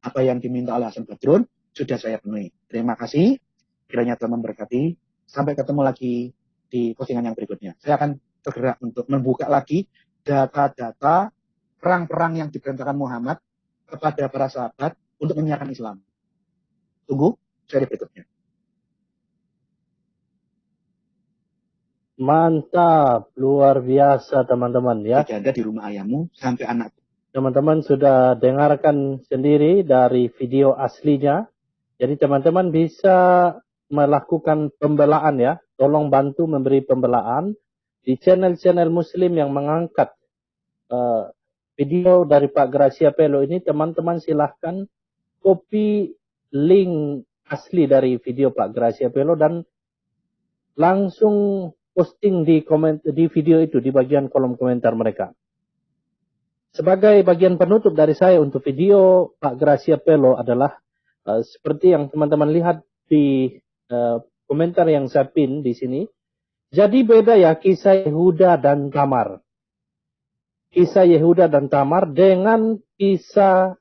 Apa yang diminta oleh Hasan Badrun sudah saya penuhi. Terima kasih. Kiranya Tuhan memberkati. Sampai ketemu lagi di postingan yang berikutnya. Saya akan bergerak untuk membuka lagi data-data perang-perang yang diperintahkan Muhammad kepada para sahabat untuk menyiarkan Islam. Tunggu seri berikutnya. Mantap, luar biasa teman-teman ya. Tidak ada di rumah ayahmu sampai anak. Teman-teman sudah dengarkan sendiri dari video aslinya. Jadi teman-teman bisa melakukan pembelaan ya. Tolong bantu memberi pembelaan di channel-channel Muslim yang mengangkat video dari Pak Gracia Pelo ini. Teman-teman silahkan copy link asli dari video Pak Gracia Pelo dan langsung posting di video itu di bagian kolom komentar mereka. Sebagai bagian penutup dari saya untuk video Pak Gracia Pelo adalah seperti yang teman-teman lihat di komentar yang saya pin di sini. Jadi beda ya kisah Yehuda dan Tamar. Kisah Yehuda dan Tamar dengan kisah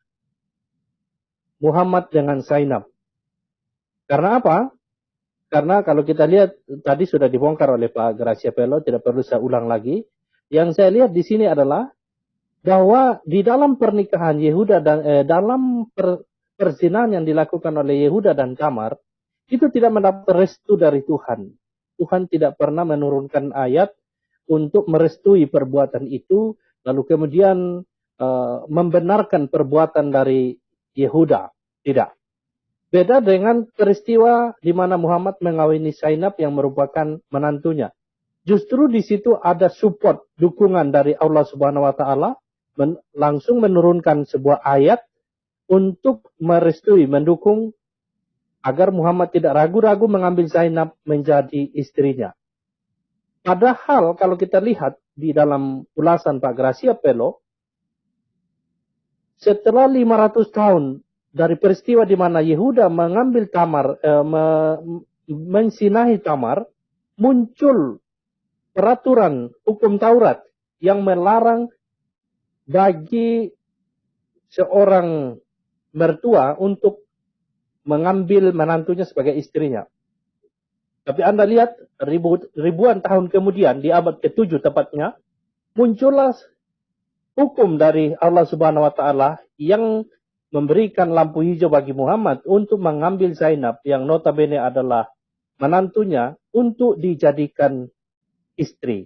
Muhammad dengan Zainab. Karena apa? Karena kalau kita lihat tadi sudah dibongkar oleh Pak Gracia Pelo, tidak perlu saya ulang lagi. Yang saya lihat di sini adalah bahwa di dalam pernikahan Yehuda dan perzinahan yang dilakukan oleh Yehuda dan Tamar itu tidak mendapat restu dari Tuhan. Tuhan tidak pernah menurunkan ayat untuk merestui perbuatan itu, lalu kemudian membenarkan perbuatan dari Yehuda. Tidak. Beda dengan peristiwa di mana Muhammad mengawini Zainab yang merupakan menantunya. Justru di situ ada support, dukungan dari Allah Subhanahu wa taala langsung menurunkan sebuah ayat untuk merestui, mendukung agar Muhammad tidak ragu-ragu mengambil Zainab menjadi istrinya. Padahal kalau kita lihat di dalam ulasan Pak Gracia Pelo, setelah 500 tahun dari peristiwa di mana Yehuda mengambil Tamar, mensinahi Tamar, muncul peraturan hukum Taurat yang melarang bagi seorang mertua untuk mengambil menantunya sebagai istrinya. Tapi Anda lihat ribuan tahun kemudian di abad ke-7 tepatnya, muncullah hukum dari Allah Subhanahu wa taala yang memberikan lampu hijau bagi Muhammad untuk mengambil Zainab yang notabene adalah menantunya untuk dijadikan istri.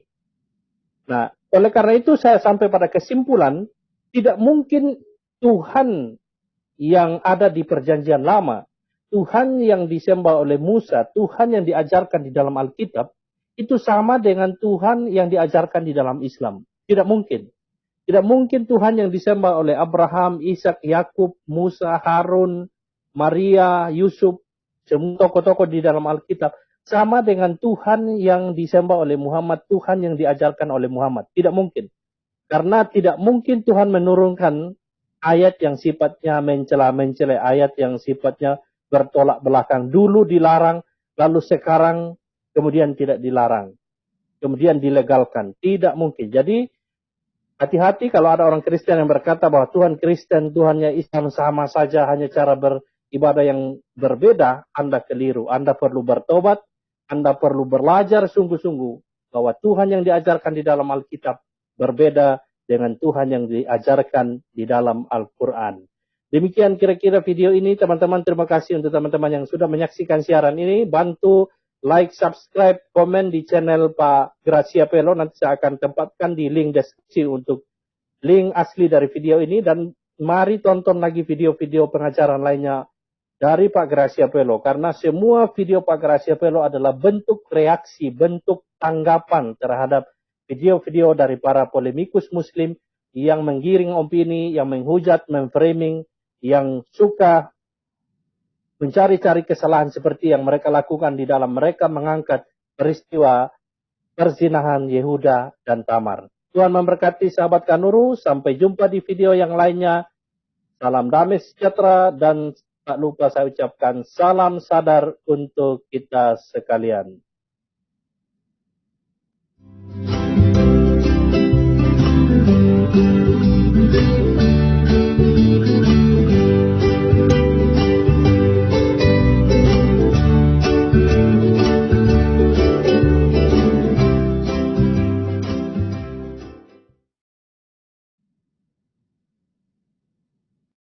Nah, oleh karena itu saya sampai pada kesimpulan tidak mungkin Tuhan yang ada di perjanjian lama, Tuhan yang disembah oleh Musa, Tuhan yang diajarkan di dalam Alkitab, itu sama dengan Tuhan yang diajarkan di dalam Islam. Tidak mungkin. Tidak mungkin Tuhan yang disembah oleh Abraham, Ishak, Yakub, Musa, Harun, Maria, Yusuf, semua tokoh-tokoh di dalam Alkitab, sama dengan Tuhan yang disembah oleh Muhammad, Tuhan yang diajarkan oleh Muhammad. Tidak mungkin. Karena tidak mungkin Tuhan menurunkan ayat yang sifatnya mencela-mencela, ayat yang sifatnya bertolak belakang. Dulu dilarang, lalu sekarang kemudian tidak dilarang. Kemudian dilegalkan. Tidak mungkin. Jadi, hati-hati kalau ada orang Kristen yang berkata bahwa Tuhan Kristen, Tuhannya Islam sama saja, hanya cara beribadah yang berbeda, Anda keliru. Anda perlu bertobat, Anda perlu belajar sungguh-sungguh bahwa Tuhan yang diajarkan di dalam Alkitab berbeda dengan Tuhan yang diajarkan di dalam Al-Quran. Demikian kira-kira video ini, teman-teman. Terima kasih untuk teman-teman yang sudah menyaksikan siaran ini. Bantu like, subscribe, komen di channel Pak Gracia Pelo. Nanti saya akan tempatkan di link deskripsi untuk link asli dari video ini. Dan mari tonton lagi video-video pengajaran lainnya dari Pak Gracia Pelo. Karena semua video Pak Gracia Pelo adalah bentuk reaksi, bentuk tanggapan terhadap video-video dari para polemikus muslim yang menggiring opini, yang menghujat, memframing, yang suka mencari-cari kesalahan seperti yang mereka lakukan di dalam mereka mengangkat peristiwa perzinahan Yehuda dan Tamar. Tuhan memberkati sahabat Kanuru. Sampai jumpa di video yang lainnya. Salam damai sejahtera dan tak lupa saya ucapkan salam sadar untuk kita sekalian.